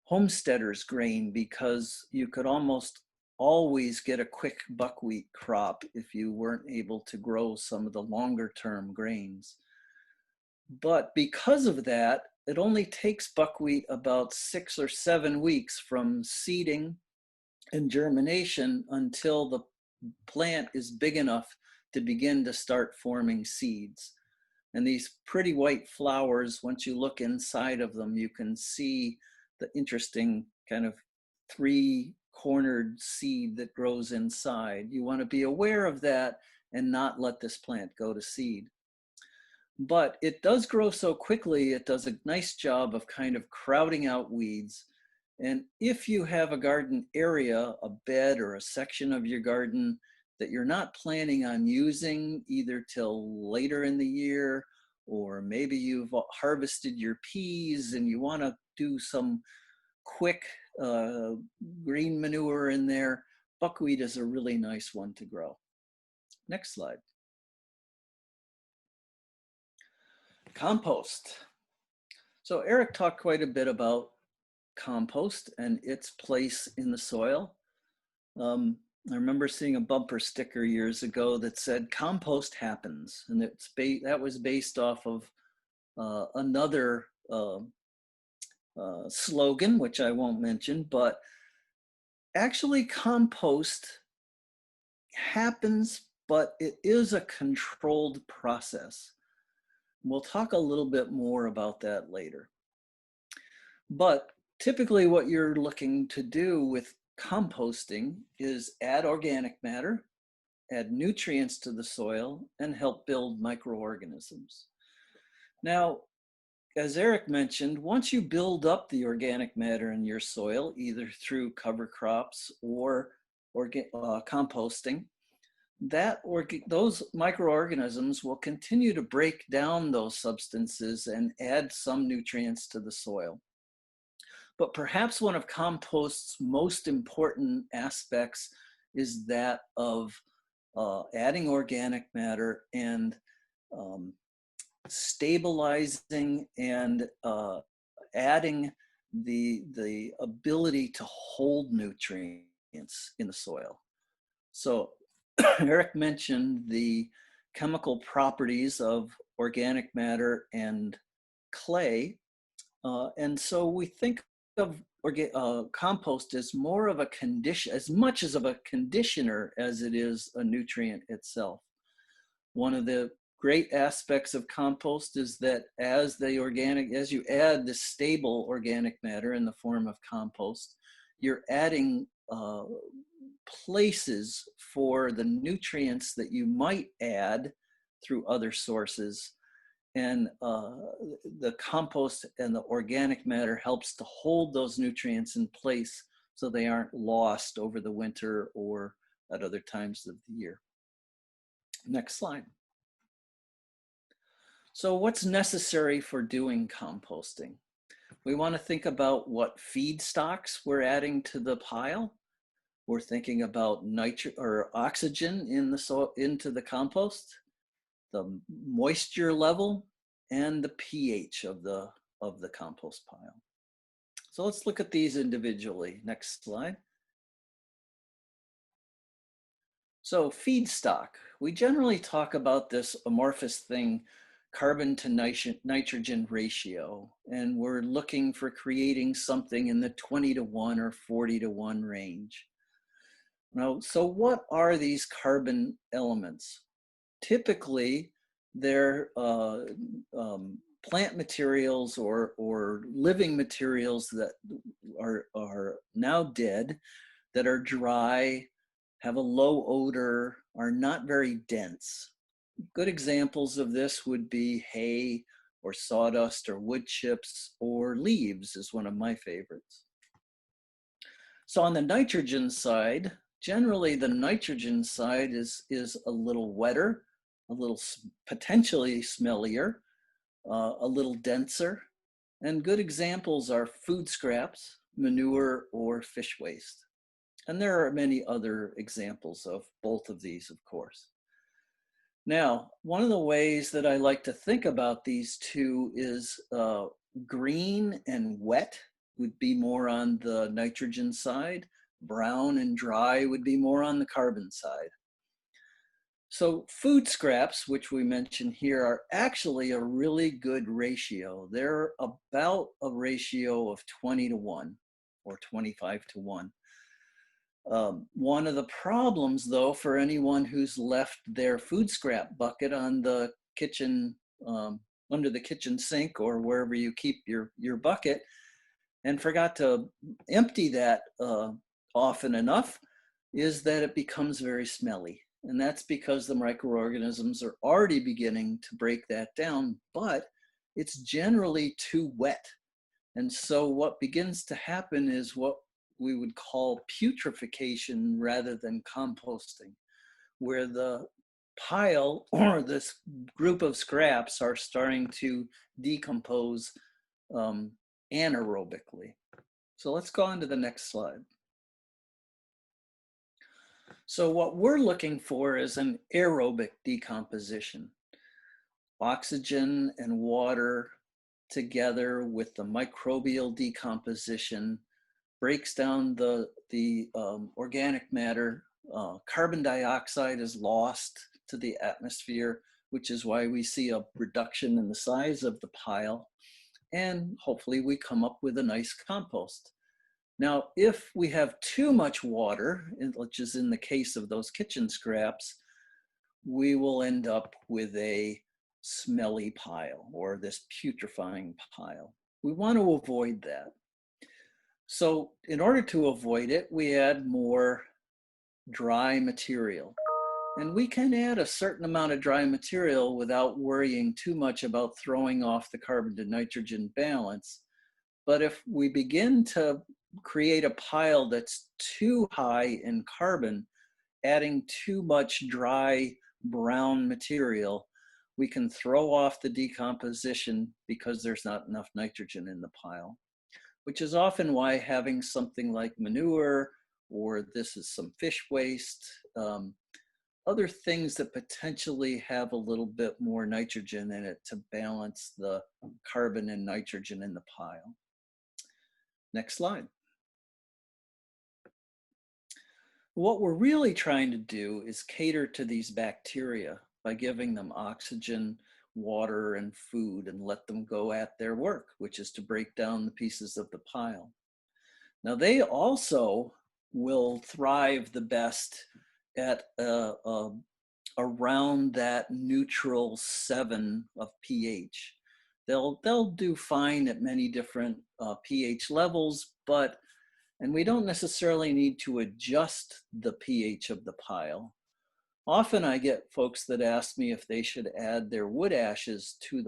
homesteader's grain because you could almost always get a quick buckwheat crop if you weren't able to grow some of the longer term grains. But because of that, it only takes buckwheat about 6 or 7 weeks from seeding and germination until the plant is big enough to begin to start forming seeds. And these pretty white flowers, once you look inside of them, you can see the interesting kind of three-cornered seed that grows inside. You want to be aware of that and not let this plant go to seed. But it does grow so quickly, it does a nice job of kind of crowding out weeds. And if you have a garden area, a bed or a section of your garden that you're not planning on using either till later in the year, or maybe you've harvested your peas and you want to do some quick green manure in there, buckwheat is a really nice one to grow. Next slide. Compost. So Eric talked quite a bit about compost and its place in the soil. I remember seeing a bumper sticker years ago that said compost happens, and that was based off of another slogan, which I won't mention, but actually compost happens, but it is a controlled process. We'll talk a little bit more about that later. But typically what you're looking to do with composting is add organic matter, add nutrients to the soil, and help build microorganisms. Now, as Eric mentioned, once you build up the organic matter in your soil, either through cover crops or composting, those microorganisms will continue to break down those substances and add some nutrients to the soil. But perhaps one of compost's most important aspects is that of adding organic matter and stabilizing and adding the ability to hold nutrients in the soil. So Eric mentioned the chemical properties of organic matter and clay. And so we think of compost as more of a condition, as much as of a conditioner as it is a nutrient itself. One of the great aspects of compost is that as you add the stable organic matter in the form of compost, you're adding places for the nutrients that you might add through other sources. And the compost and the organic matter helps to hold those nutrients in place so they aren't lost over the winter or at other times of the year. Next slide. So what's necessary for doing composting? We want to think about what feedstocks we're adding to the pile. We're thinking about nitrogen or oxygen in the soil, into the compost, the moisture level, and the pH of the compost pile. So let's look at these individually. Next slide. So feedstock, we generally talk about this amorphous thing, carbon to nitrogen ratio, and we're looking for creating something in the 20:1 or 40:1 range. Now, so what are these carbon elements? Typically, they're plant materials or living materials that are now dead, that are dry, have a low odor, are not very dense. Good examples of this would be hay or sawdust or wood chips, or leaves is one of my favorites. So on the nitrogen side, generally the nitrogen side is a little wetter, a little potentially smellier, a little denser, and good examples are food scraps, manure, or fish waste. And there are many other examples of both of these, of course. Now, one of the ways that I like to think about these two is green and wet would be more on the nitrogen side. Brown and dry would be more on the carbon side. So food scraps, which we mentioned here, are actually a really good ratio. They're about a ratio of 20:1 or 25:1. One of the problems, though, for anyone who's left their food scrap bucket on the kitchen under the kitchen sink or wherever you keep your bucket, and forgot to empty that often enough, is that it becomes very smelly. And that's because the microorganisms are already beginning to break that down, but it's generally too wet. And so what begins to happen is what we would call putrefaction rather than composting, where the pile or this group of scraps are starting to decompose anaerobically. So let's go on to the next slide. So what we're looking for is an aerobic decomposition. Oxygen and water together with the microbial decomposition breaks down the organic matter. Carbon dioxide is lost to the atmosphere, which is why we see a reduction in the size of the pile. And hopefully we come up with a nice compost. Now, if we have too much water, which is in the case of those kitchen scraps, we will end up with a smelly pile or this putrefying pile. We want to avoid that. So in order to avoid it, we add more dry material. And we can add a certain amount of dry material without worrying too much about throwing off the carbon to nitrogen balance. But if we begin to create a pile that's too high in carbon, adding too much dry brown material, we can throw off the decomposition because there's not enough nitrogen in the pile, which is often why having something like manure, or this is some fish waste, other things that potentially have a little bit more nitrogen in it to balance the carbon and nitrogen in the pile. Next slide. What we're really trying to do is cater to these bacteria by giving them oxygen, water, and food, and let them go at their work, which is to break down the pieces of the pile. Now, they also will thrive the best at around that neutral 7 of pH. They'll do fine at many different pH levels, and we don't necessarily need to adjust the pH of the pile. Often I get folks that ask me if they should add their wood ashes to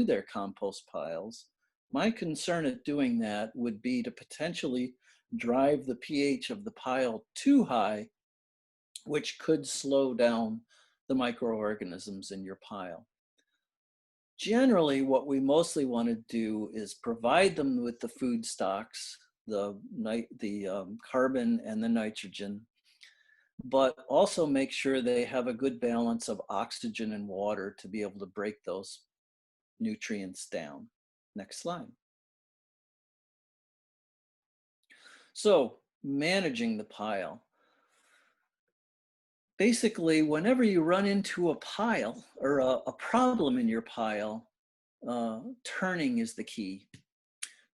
their compost piles. My concern at doing that would be to potentially drive the pH of the pile too high, which could slow down the microorganisms in your pile. Generally, what we mostly want to do is provide them with the food stocks, the carbon and the nitrogen, but also make sure they have a good balance of oxygen and water to be able to break those nutrients down. Next slide. So, managing the pile. Basically, whenever you run into a pile or a problem in your pile, turning is the key.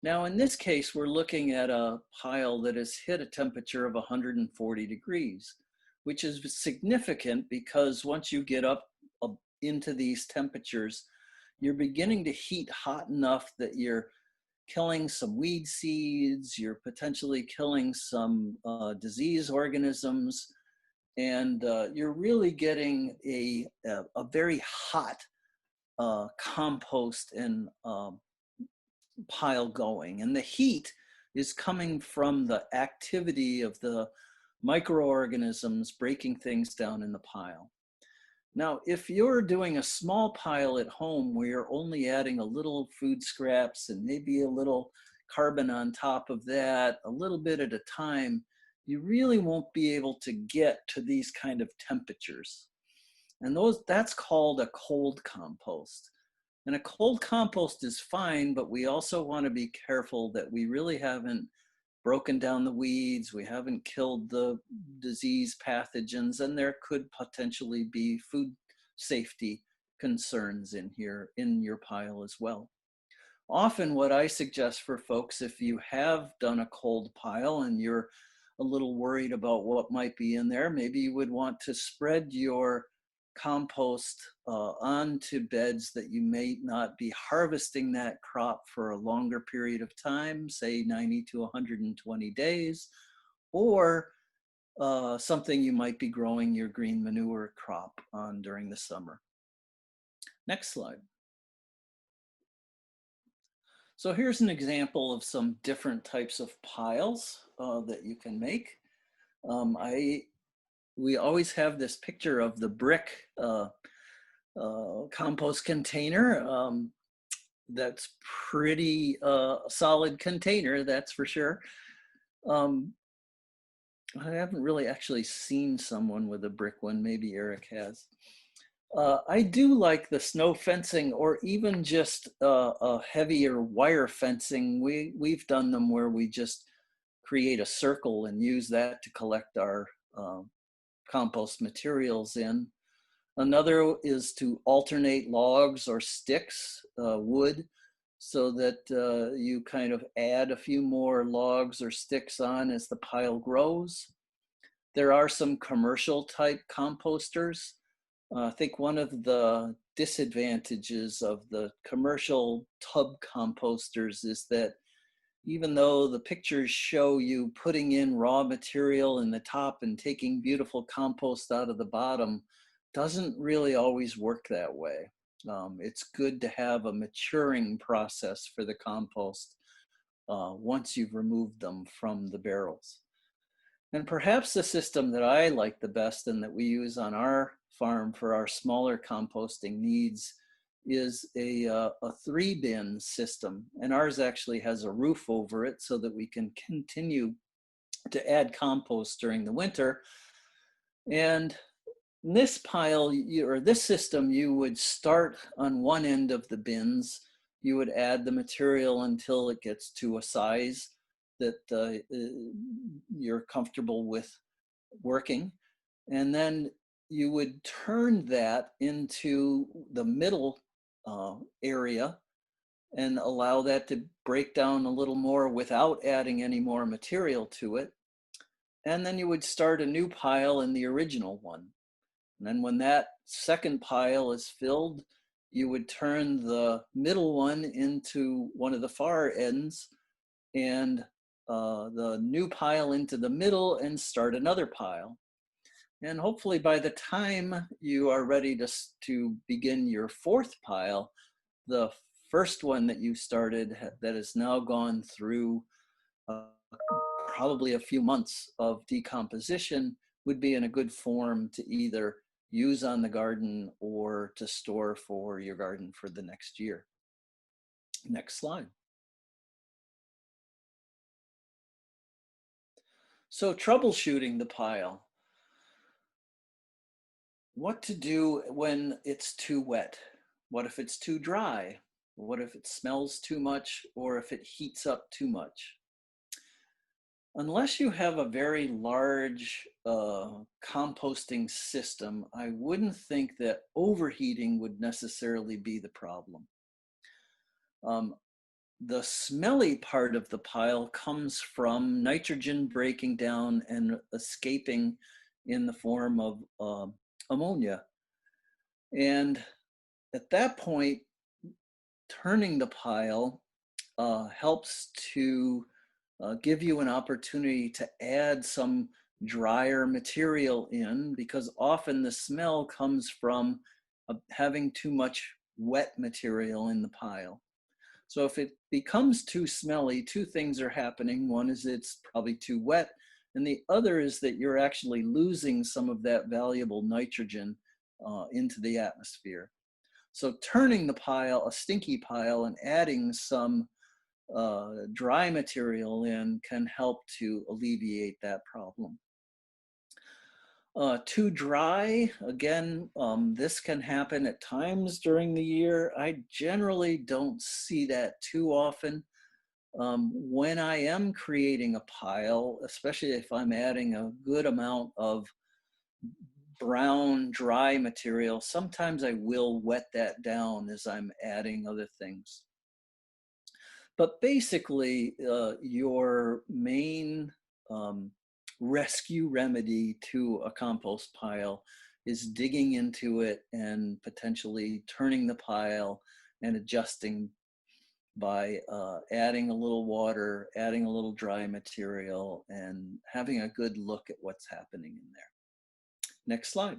Now, in this case, we're looking at a pile that has hit a temperature of 140 degrees, which is significant because once you get up into these temperatures, you're beginning to heat hot enough that you're killing some weed seeds, you're potentially killing some disease organisms, and you're really getting a very hot compost and pile going. And the heat is coming from the activity of the microorganisms breaking things down in the pile. Now, if you're doing a small pile at home where you're only adding a little food scraps and maybe a little carbon on top of that, a little bit at a time, you really won't be able to get to these kind of temperatures. And that's called a cold compost. And a cold compost is fine, but we also want to be careful that we really haven't broken down the weeds, we haven't killed the disease pathogens, and there could potentially be food safety concerns in here in your pile as well. Often what I suggest for folks, if you have done a cold pile and you're a little worried about what might be in there, maybe you would want to spread your compost onto beds that you may not be harvesting that crop for a longer period of time, say 90 to 120 days, or something you might be growing your green manure crop on during the summer. Next slide. So here's an example of some different types of piles that you can make. We always have this picture of the brick compost container. That's pretty solid container, that's for sure. I haven't really actually seen someone with a brick one. Maybe Eric has. I do like the snow fencing, or even just a heavier wire fencing. We've done them where we just create a circle and use that to collect our compost materials in. Another is to alternate logs or sticks, wood, so that you kind of add a few more logs or sticks on as the pile grows. There are some commercial type composters. I think one of the disadvantages of the commercial tub composters is that even though the pictures show you putting in raw material in the top and taking beautiful compost out of the bottom, doesn't really always work that way. It's good to have a maturing process for the compost once you've removed them from the barrels. And perhaps the system that I like the best and that we use on our farm for our smaller composting needs is a 3-bin system. And ours actually has a roof over it so that we can continue to add compost during the winter. And in this pile, or this system, you would start on one end of the bins. You would add the material until it gets to a size that you're comfortable with working. And then you would turn that into the middle area and allow that to break down a little more without adding any more material to it. And then you would start a new pile in the original one. And then when that second pile is filled, you would turn the middle one into one of the far ends and the new pile into the middle and start another pile. And hopefully by the time you are ready to begin your fourth pile, the first one that you started that has now gone through probably a few months of decomposition would be in a good form to either use on the garden or to store for your garden for the next year. Next slide. So troubleshooting the pile. What to do when it's too wet? What if it's too dry? What if it smells too much, or if it heats up too much? Unless you have a very large composting system, I wouldn't think that overheating would necessarily be the problem. The smelly part of the pile comes from nitrogen breaking down and escaping in the form of ammonia. And at that point, turning the pile helps to give you an opportunity to add some drier material in, because often the smell comes from having too much wet material in the pile. So if it becomes too smelly, two things are happening. One is it's probably too wet, and the other is that you're actually losing some of that valuable nitrogen into the atmosphere. So turning the pile, a stinky pile, and adding some dry material in can help to alleviate that problem. Too dry, again, this can happen at times during the year. I generally don't see that too often. When I am creating a pile, especially if I'm adding a good amount of brown dry material, sometimes I will wet that down as I'm adding other things. But basically, your main rescue remedy to a compost pile is digging into it and potentially turning the pile and adjusting by adding a little water, adding a little dry material, and having a good look at what's happening in there. Next slide.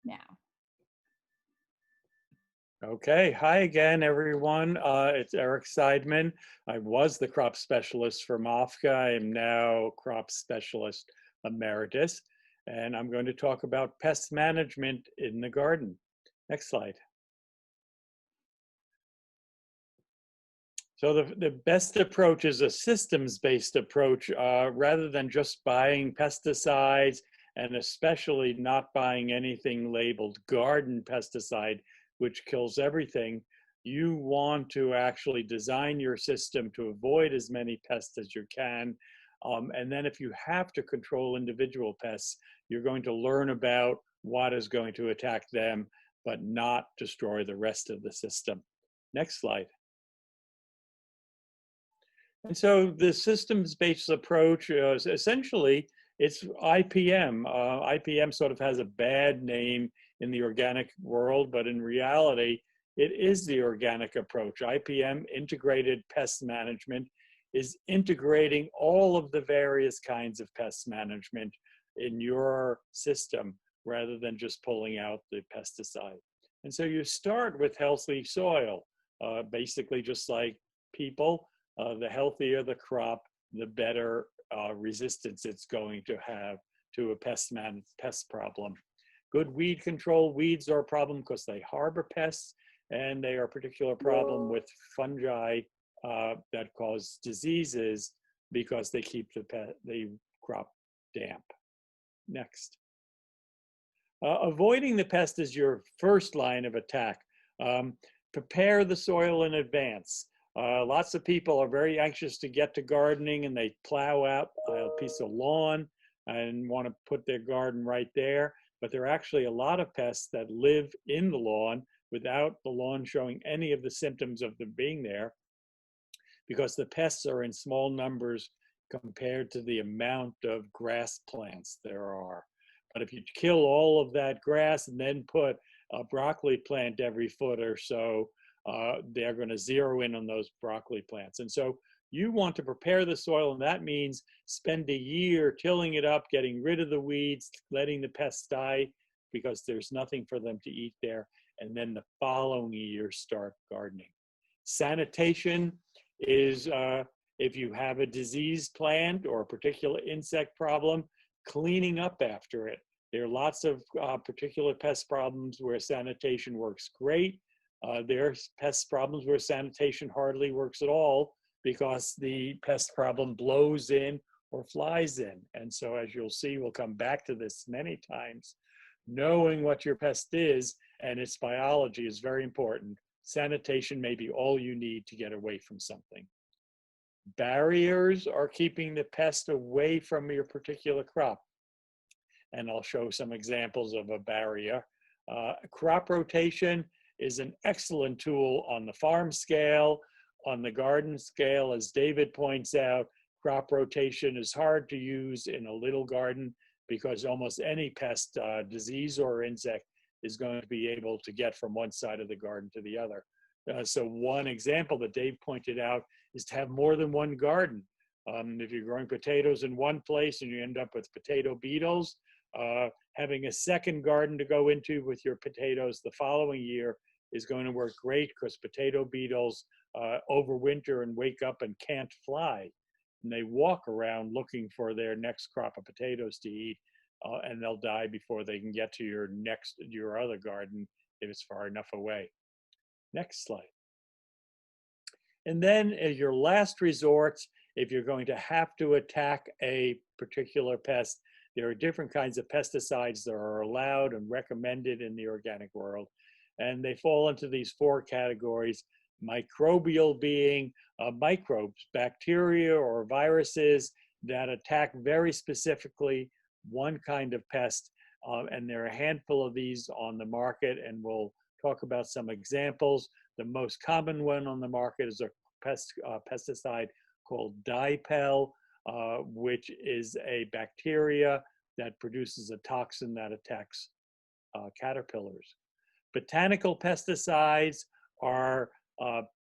Now. Okay, hi again, everyone. It's Eric Seidman. I was the crop specialist for MOFGA. I am now crop specialist emeritus, and I'm going to talk about pest management in the garden. Next slide. So the best approach is a systems-based approach rather than just buying pesticides, and especially not buying anything labeled garden pesticide, which kills everything. You want to actually design your system to avoid as many pests as you can. And then if you have to control individual pests, you're going to learn about what is going to attack them, but not destroy the rest of the system. Next slide. And so the systems-based approach is essentially, it's IPM. IPM sort of has a bad name in the organic world, but in reality, it is the organic approach. IPM, Integrated Pest Management, is integrating all of the various kinds of pest management in your system rather than just pulling out the pesticide. And so you start with healthy soil, basically just like people. The healthier the crop, the better resistance it's going to have to a pest problem. Good weed control. Weeds are a problem because they harbor pests, and they are a particular problem with fungi that cause diseases because they keep the crop damp. Next. Avoiding the pest is your first line of attack. Prepare the soil in advance. Lots of people are very anxious to get to gardening, and they plow out a piece of lawn and want to put their garden right there. But there are actually a lot of pests that live in the lawn without the lawn showing any of the symptoms of them being there, because the pests are in small numbers compared to the amount of grass plants there are. But if you kill all of that grass and then put a broccoli plant every foot or so, they're going to zero in on those broccoli plants. And so you want to prepare the soil, and that means spend a year tilling it up, getting rid of the weeds, letting the pests die because there's nothing for them to eat there, and then the following year start gardening. Sanitation is if you have a diseased plant or a particular insect problem, cleaning up after it. There are lots of particular pest problems where sanitation works great. There's pest problems where sanitation hardly works at all because the pest problem blows in or flies in. And so as you'll see, we'll come back to this many times, knowing what your pest is and its biology is very important. Sanitation may be all you need to get away from something. Barriers are keeping the pest away from your particular crop. And I'll show some examples of a barrier. Crop rotation is an excellent tool on the farm scale. On the garden scale, as David points out, crop rotation is hard to use in a little garden because almost any pest, disease or insect is going to be able to get from one side of the garden to the other. So one example that Dave pointed out is to have more than one garden. If you're growing potatoes in one place and you end up with potato beetles, having a second garden to go into with your potatoes the following year is going to work great because potato beetles overwinter and wake up and can't fly. And they walk around looking for their next crop of potatoes to eat, and they'll die before they can get to your other garden if it's far enough away. Next slide. And then as your last resort, if you're going to have to attack a particular pest, there are different kinds of pesticides that are allowed and recommended in the organic world. And they fall into these four categories: microbial being microbes, bacteria or viruses that attack very specifically one kind of pest. And there are a handful of these on the market, and we'll talk about some examples. The most common one on the market is a pesticide called dipel. which is a bacteria that produces a toxin that attacks caterpillars. Botanical pesticides are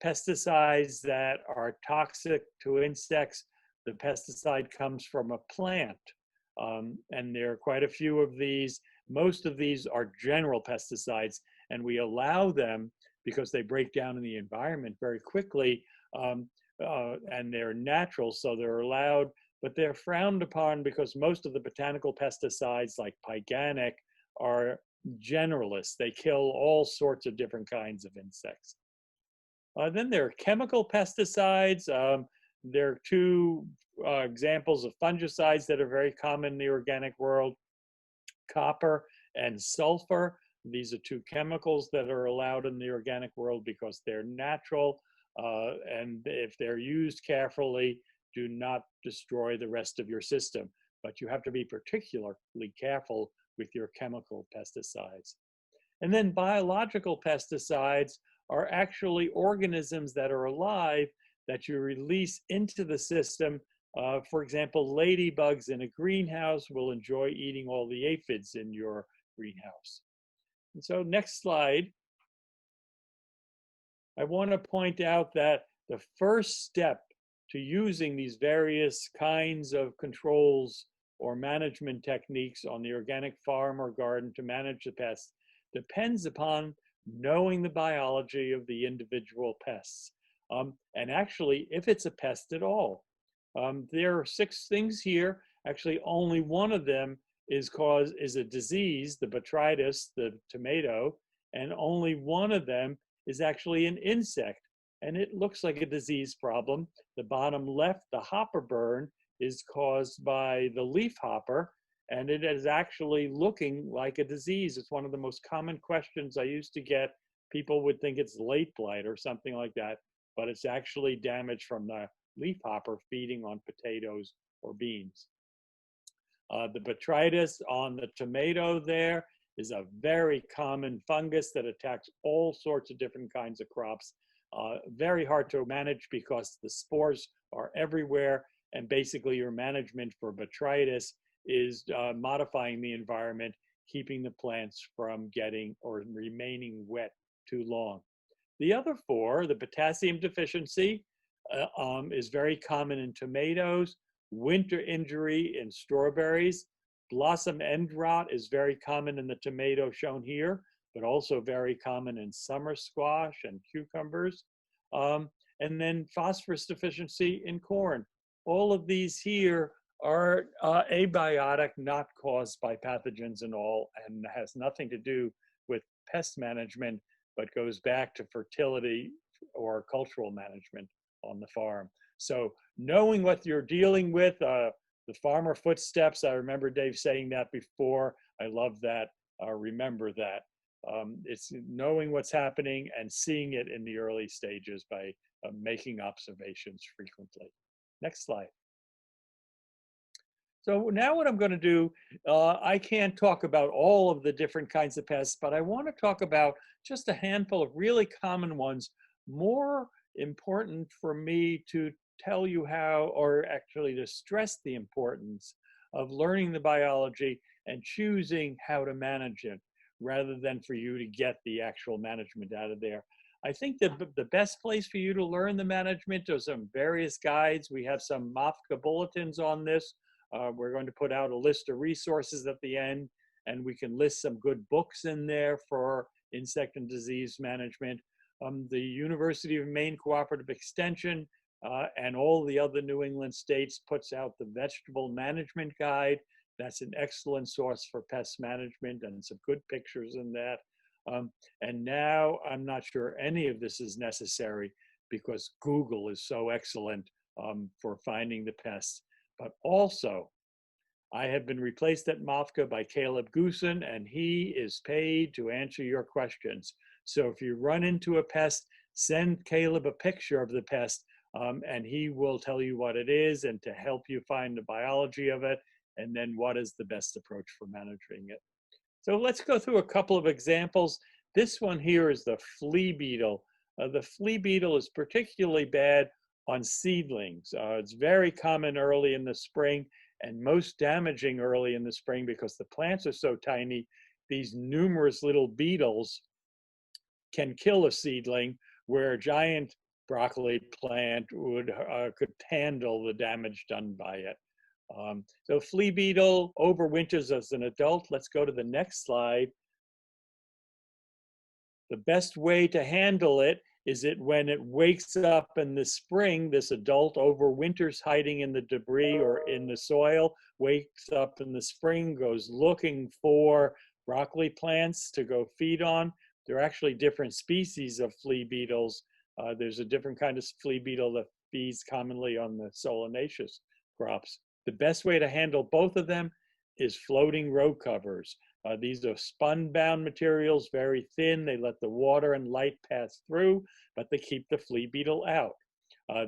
pesticides that are toxic to insects. The pesticide comes from a plant, and there are quite a few of these. Most of these are general pesticides, and we allow them because they break down in the environment very quickly, and they're natural, so they're allowed, but they're frowned upon because most of the botanical pesticides, like pyganic, are generalists. They kill all sorts of different kinds of insects. Then there are chemical pesticides. There are two examples of fungicides that are very common in the organic world: copper and sulfur. These are two chemicals that are allowed in the organic world because they're natural, and if they're used carefully, do not destroy the rest of your system. But you have to be particularly careful with your chemical pesticides. And then biological pesticides are actually organisms that are alive that you release into the system. For example, ladybugs in a greenhouse will enjoy eating all the aphids in your greenhouse. And so next slide. I want to point out that the first step to using these various kinds of controls or management techniques on the organic farm or garden to manage the pests depends upon knowing the biology of the individual pests. And actually, if it's a pest at all. There are 6 things here. Actually, only one of them is a disease, the botrytis, the tomato, and only one of them is actually an insect. And it looks like a disease problem. The bottom left, the hopper burn, is caused by the leaf hopper, and it is actually looking like a disease. It's one of the most common questions I used to get. People would think it's late blight or something like that, but it's actually damage from the leaf hopper feeding on potatoes or beans. The botrytis on the tomato there is a very common fungus that attacks all sorts of different kinds of crops. Very hard to manage because the spores are everywhere, and basically your management for botrytis is modifying the environment, keeping the plants from getting or remaining wet too long. The other 4, the potassium deficiency, is very common in tomatoes, winter injury in strawberries, blossom end rot is very common in the tomato shown here, but also very common in summer squash and cucumbers, and then phosphorus deficiency in corn. All of these here are abiotic, not caused by pathogens and all, and has nothing to do with pest management, but goes back to fertility or cultural management on the farm. So knowing what you're dealing with, the farmer footsteps, I remember Dave saying that before. I love that. Remember that. It's knowing what's happening and seeing it in the early stages by making observations frequently. Next slide. So now what I'm going to do, I can't talk about all of the different kinds of pests, but I want to talk about just a handful of really common ones, more important for me to tell you how, or actually to stress the importance of learning the biology and choosing how to manage it, rather than for you to get the actual management out of there. I think that the best place for you to learn the management are some various guides. We have some MOFGA bulletins on this. We're going to put out a list of resources at the end, and we can list some good books in there for insect and disease management. The University of Maine Cooperative Extension and all the other New England states puts out the Vegetable Management Guide. That's an excellent source for pest management and some good pictures in that. And now I'm not sure any of this is necessary because Google is so excellent for finding the pests. But also, I have been replaced at MOFGA by Caleb Goosen, and he is paid to answer your questions. So if you run into a pest, send Caleb a picture of the pest, and he will tell you what it is and to help you find the biology of it, and then what is the best approach for managing it. So let's go through a couple of examples. This one here is the flea beetle. The flea beetle is particularly bad on seedlings. It's very common early in the spring and most damaging early in the spring because the plants are so tiny. These numerous little beetles can kill a seedling, where a giant broccoli plant could handle the damage done by it. So flea beetle overwinters as an adult. Let's go to the next slide. The best way to handle it is that when it wakes up in the spring, this adult overwinters hiding in the debris or in the soil, wakes up in the spring, goes looking for broccoli plants to go feed on. There are actually different species of flea beetles. There's a different kind of flea beetle that feeds commonly on the solanaceous crops. The best way to handle both of them is floating row covers. These are spun-bound materials, very thin. They let the water and light pass through, but they keep the flea beetle out.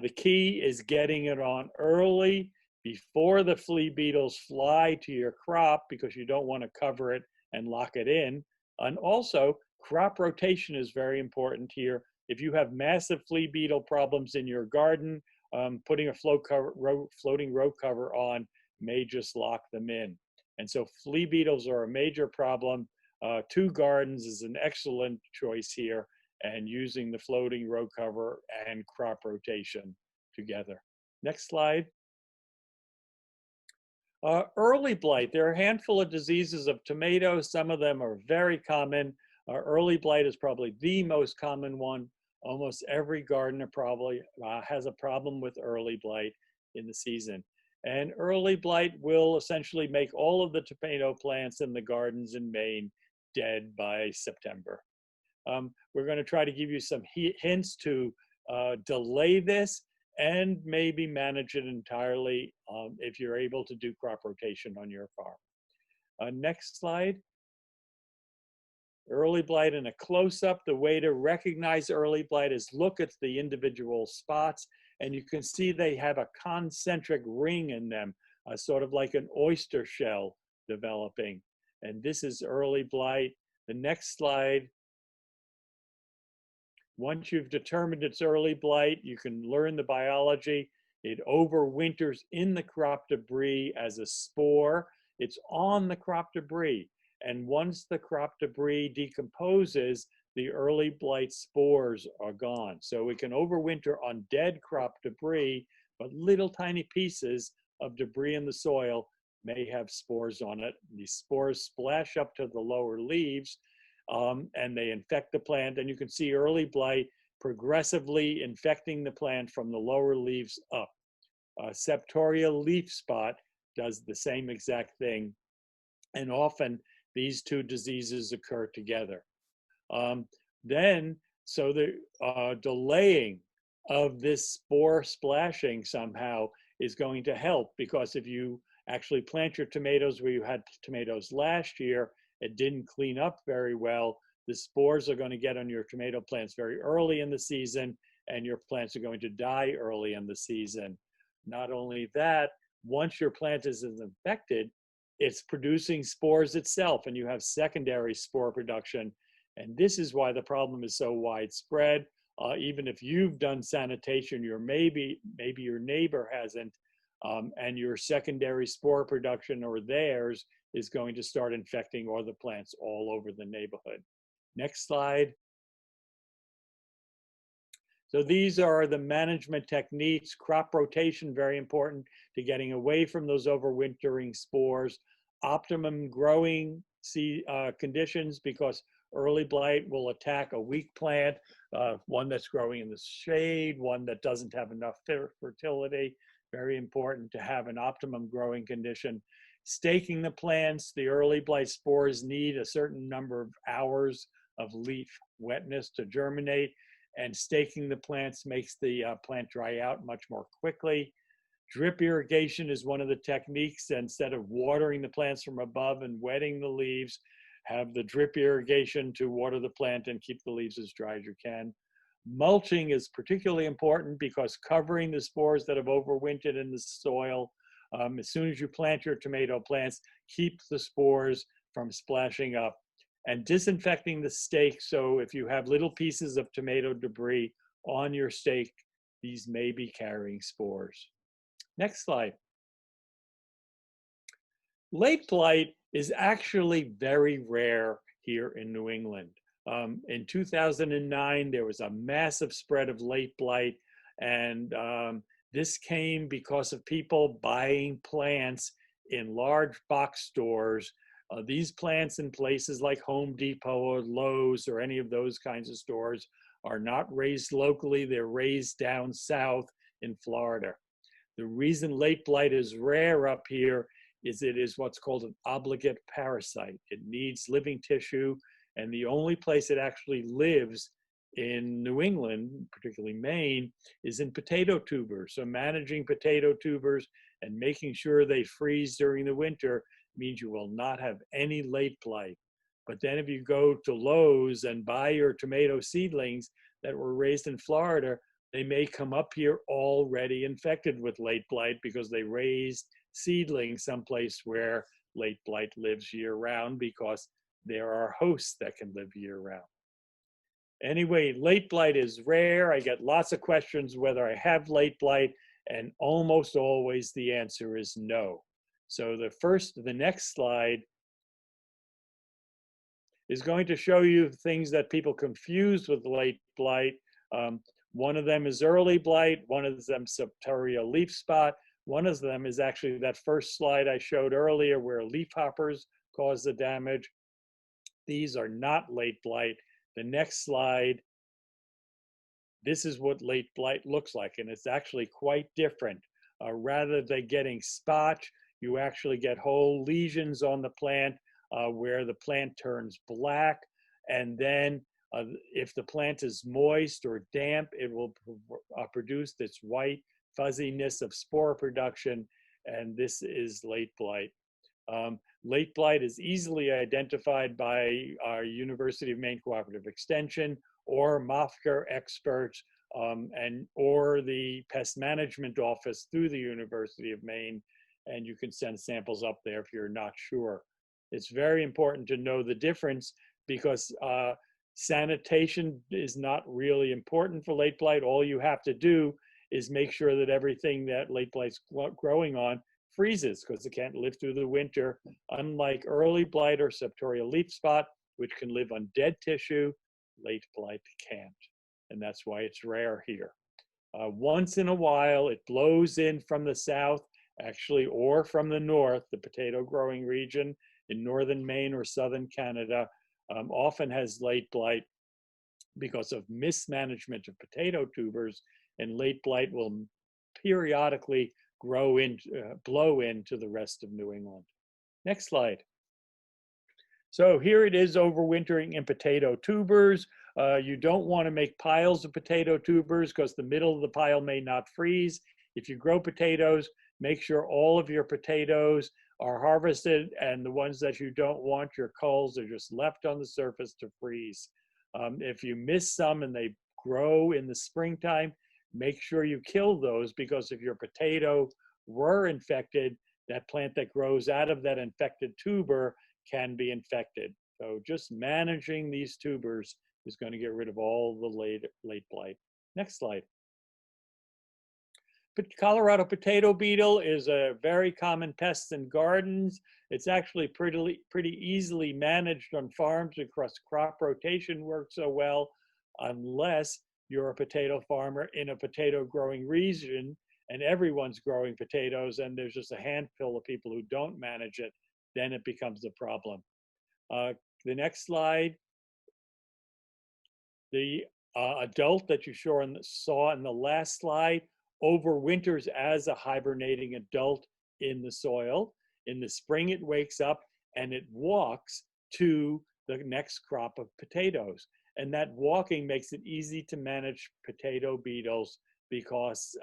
The key is getting it on early before the flea beetles fly to your crop, because you don't want to cover it and lock it in. And also, crop rotation is very important here. If you have massive flea beetle problems in your garden, putting a floating row cover on may just lock them in. And so flea beetles are a major problem. 2 gardens is an excellent choice here, and using the floating row cover and crop rotation together. Next slide. Early blight. There are a handful of diseases of tomatoes. Some of them are very common. Early blight is probably the most common one. Almost every gardener probably has a problem with early blight in the season. And early blight will essentially make all of the tomato plants in the gardens in Maine dead by September. We're going to try to give you some hints to delay this and maybe manage it entirely if you're able to do crop rotation on your farm. Next slide. Early blight in a close-up. The way to recognize early blight is look at the individual spots, and you can see they have a concentric ring in them, sort of like an oyster shell developing. And this is early blight. The next slide. Once you've determined it's early blight, you can learn the biology. It overwinters in the crop debris as a spore. It's on the crop debris. And once the crop debris decomposes, the early blight spores are gone. So it can overwinter on dead crop debris, but little tiny pieces of debris in the soil may have spores on it. These spores splash up to the lower leaves, and they infect the plant. And you can see early blight progressively infecting the plant from the lower leaves up. Septoria leaf spot does the same exact thing. And often these 2 diseases occur together. So the delaying of this spore splashing somehow is going to help, because if you actually plant your tomatoes where you had tomatoes last year, it didn't clean up very well, the spores are going to get on your tomato plants very early in the season, and your plants are going to die early in the season. Not only that, once your plant is infected, it's producing spores itself, and you have secondary spore production. And this is why the problem is so widespread. Even if you've done sanitation, maybe your neighbor hasn't, and your secondary spore production or theirs is going to start infecting all the plants all over the neighborhood. Next slide. So these are the management techniques. Crop rotation, very important to getting away from those overwintering spores. Optimum growing conditions, because early blight will attack a weak plant, one that's growing in the shade, one that doesn't have enough fertility. Very important to have an optimum growing condition. Staking the plants, the early blight spores need a certain number of hours of leaf wetness to germinate, and staking the plants makes the plant dry out much more quickly. Drip irrigation is one of the techniques. Instead of watering the plants from above and wetting the leaves, have the drip irrigation to water the plant and keep the leaves as dry as you can. Mulching is particularly important, because covering the spores that have overwintered in the soil, as soon as you plant your tomato plants, keeps the spores from splashing up. And disinfecting the stake, so if you have little pieces of tomato debris on your stake, these may be carrying spores. Next slide. Late blight is actually very rare here in New England. In 2009, there was a massive spread of late blight, and this came because of people buying plants in large box stores. These plants in places like Home Depot or Lowe's or any of those kinds of stores are not raised locally. They're raised down south in Florida. The reason late blight is rare up here is it is what's called an obligate parasite. It needs living tissue, and the only place it actually lives in New England, particularly Maine, is in potato tubers. So managing potato tubers and making sure they freeze during the winter means you will not have any late blight. But then if you go to Lowe's and buy your tomato seedlings that were raised in Florida, they may come up here already infected with late blight because they raised seedlings someplace where late blight lives year-round, because there are hosts that can live year-round. Anyway, late blight is rare. I get lots of questions whether I have late blight, and almost always the answer is no. So the next slide is going to show you things that people confuse with late blight. One of them is early blight, one of them septorial leaf spot, one of them is actually that first slide I showed earlier where leafhoppers cause the damage. These are not late blight. The next slide, this is what late blight looks like, and it's actually quite different. Rather than getting spots, you actually get whole lesions on the plant where the plant turns black, and then if the plant is moist or damp, it will produce this white fuzziness of spore production, and this is late blight. Late blight is easily identified by our University of Maine Cooperative Extension or MOFGA experts or the pest management office through the University of Maine, and you can send samples up there if you're not sure. It's very important to know the difference because sanitation is not really important for late blight. All you have to do is make sure that everything that late blight's growing on freezes, because it can't live through the winter. Unlike early blight or septorial leaf spot, which can live on dead tissue, late blight can't. And that's why it's rare here. Once in a while, it blows in from the south, actually, or from the north, the potato growing region in northern Maine or southern Canada often has late blight because of mismanagement of potato tubers, and late blight will periodically blow into the rest of New England. Next slide. So here it is, overwintering in potato tubers. You don't want to make piles of potato tubers because the middle of the pile may not freeze. If you grow potatoes, make sure all of your potatoes are harvested, and the ones that you don't want, your culls, are just left on the surface to freeze. If you miss some and they grow in the springtime, make sure you kill those, because if your potato were infected, that plant that grows out of that infected tuber can be infected. So just managing these tubers is going to get rid of all the late blight. Next slide. Colorado potato beetle is a very common pest in gardens. It's actually pretty easily managed on farms because crop rotation works so well, unless you're a potato farmer in a potato growing region and everyone's growing potatoes and there's just a handful of people who don't manage it, then it becomes a problem. The next slide. The adult that you saw in the last slide overwinters as a hibernating adult in the soil. In the spring, it wakes up and it walks to the next crop of potatoes. And that walking makes it easy to manage potato beetles because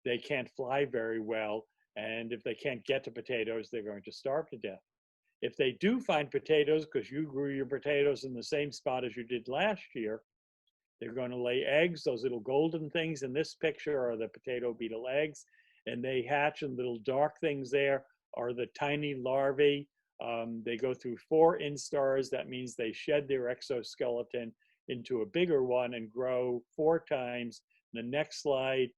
they can't fly very well. And if they can't get to potatoes, they're going to starve to death. If they do find potatoes, because you grew your potatoes in the same spot as you did last year, they're going to lay eggs. Those little golden things in this picture are the potato beetle eggs, and they hatch, and little dark things there are the tiny larvae. They go through 4 instars. That means they shed their exoskeleton, into a bigger one and grow 4 times. The next slide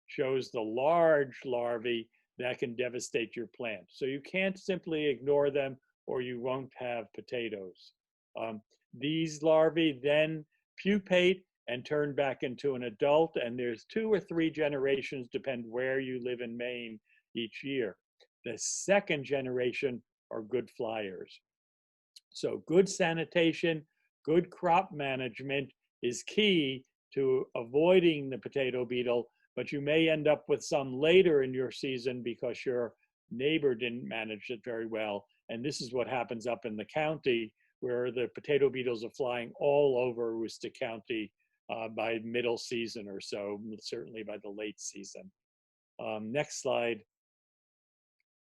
shows the large larvae that can devastate your plant. So you can't simply ignore them or you won't have potatoes. These larvae then pupate and turn back into an adult, and there's 2 or 3 generations, depend where you live in Maine, each year. The second generation are good flyers. So good sanitation, good crop management is key to avoiding the potato beetle, but you may end up with some later in your season because your neighbor didn't manage it very well. And this is what happens up in the county, where the potato beetles are flying all over Worcester County by middle season or so, certainly by the late season. Next slide.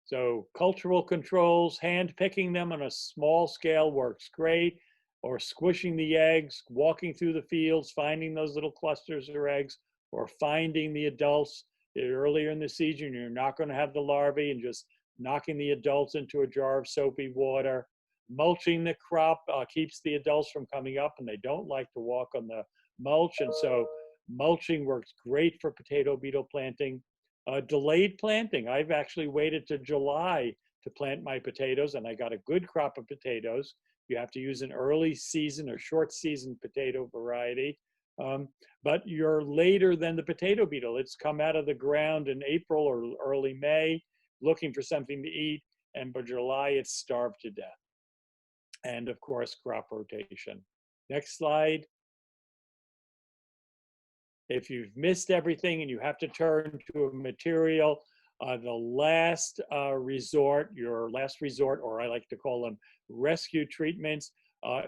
So cultural controls, hand picking them on a small scale works great, or squishing the eggs, walking through the fields, finding those little clusters of eggs, or finding the adults earlier in the season. You're not going to have the larvae, and just knocking the adults into a jar of soapy water. Mulching the crop keeps the adults from coming up, and they don't like to walk on the mulch, and so mulching works great for potato beetle planting. Delayed planting. I've actually waited to July to plant my potatoes, and I got a good crop of potatoes. You have to use an early season or short season potato variety, but you're later than the potato beetle. It's come out of the ground in April or early May, looking for something to eat, and by July it's starved to death. And of course, crop rotation. Next slide. If you've missed everything and you have to turn to a material, the last resort, your last resort, or I like to call them rescue treatments,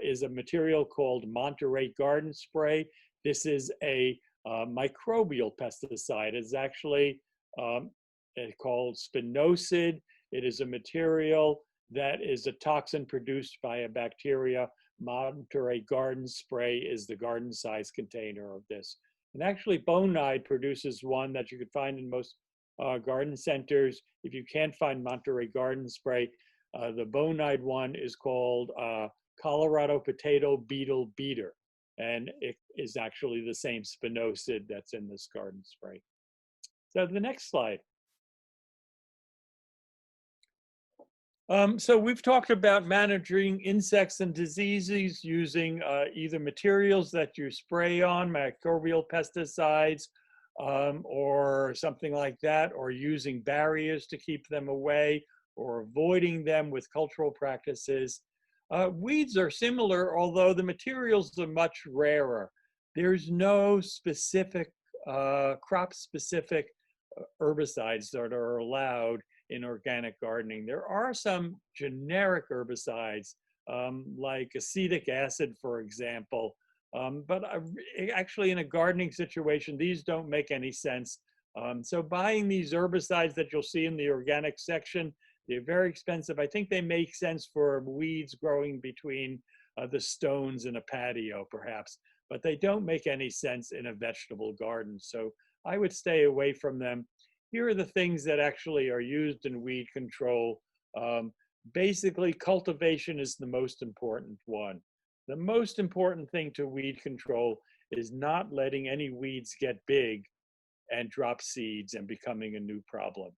is a material called Monterey Garden Spray. This is a microbial pesticide. It's actually called spinosad. It is a material that is a toxin produced by a bacteria. Monterey Garden Spray is the garden size container of this. And actually Bonide produces one that you could find in most garden centers. If you can't find Monterey Garden Spray, the Bonide one is called Colorado Potato Beetle Beater. And it is actually the same spinosad that's in this garden spray. So the next slide. So we've talked about managing insects and diseases using either materials that you spray on, microbial pesticides, or something like that, or using barriers to keep them away, or avoiding them with cultural practices. Weeds are similar, although the materials are much rarer. There's no specific crop-specific herbicides that are allowed in organic gardening. There are some generic herbicides, like acetic acid, for example, but actually in a gardening situation, these don't make any sense. So buying these herbicides that you'll see in the organic section, they're very expensive. I think they make sense for weeds growing between the stones in a patio, perhaps, but they don't make any sense in a vegetable garden. So I would stay away from them. Here are the things that actually are used in weed control. Basically, cultivation is the most important one. The most important thing to weed control is not letting any weeds get big and drop seeds and becoming a new problem.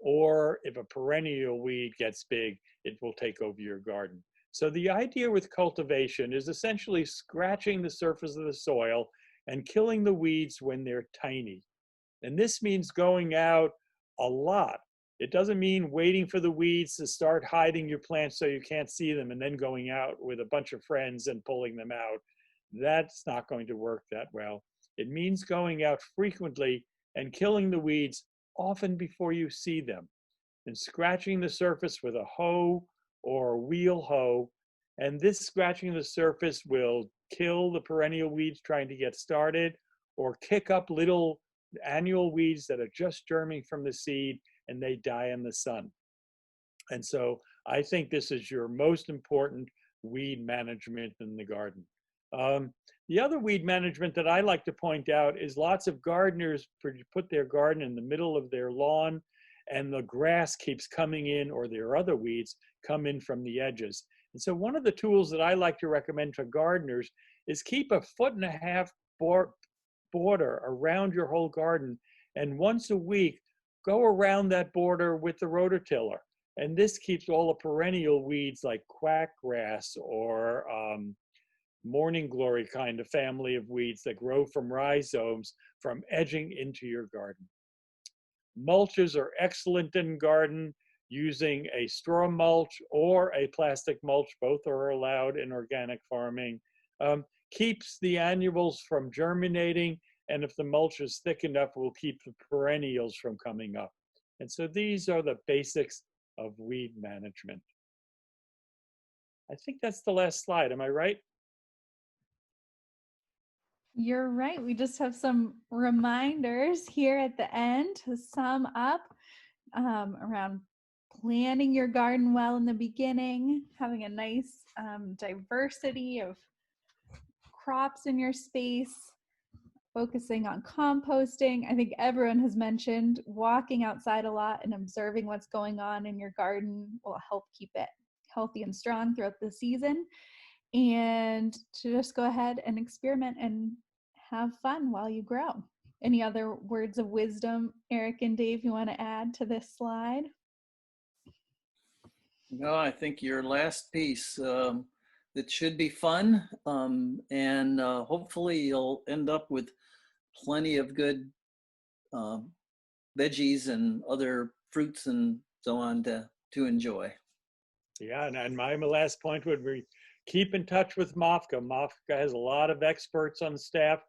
Or if a perennial weed gets big, it will take over your garden. So the idea with cultivation is essentially scratching the surface of the soil and killing the weeds when they're tiny. And this means going out a lot. It doesn't mean waiting for the weeds to start hiding your plants so you can't see them and then going out with a bunch of friends and pulling them out. That's not going to work that well. It means going out frequently and killing the weeds often before you see them, and scratching the surface with a hoe or a wheel hoe. And this scratching the surface will kill the perennial weeds trying to get started, or kick up little annual weeds that are just germing from the seed and they die in the sun. And so I think this is your most important weed management in the garden. The other weed management that I like to point out is lots of gardeners put their garden in the middle of their lawn and the grass keeps coming in, or their other weeds come in from the edges. And so one of the tools that I like to recommend to gardeners is keep a 1.5 foot border around your whole garden. And once a week, go around that border with the rototiller. And this keeps all the perennial weeds like quackgrass or morning glory kind of family of weeds that grow from rhizomes from edging into your garden. Mulches are excellent in garden, using a straw mulch or a plastic mulch. Both are allowed in organic farming. Keeps the annuals from germinating, and if the mulch is thick enough, will keep the perennials from coming up. And so these are the basics of weed management. I think that's the last slide. Am I right? You're right. We just have some reminders here at the end to sum up around planning your garden well in the beginning, having a nice diversity of crops in your space, focusing on composting. I think everyone has mentioned walking outside a lot and observing what's going on in your garden will help keep it healthy and strong throughout the season. And to just go ahead and experiment and have fun while you grow. Any other words of wisdom, Eric and Dave, you want to add to this slide? No, I think your last piece, it should be fun, and hopefully you'll end up with plenty of good veggies and other fruits and so on to enjoy. Yeah, and my last point would be keep in touch with MOFGA. MOFGA has a lot of experts on staff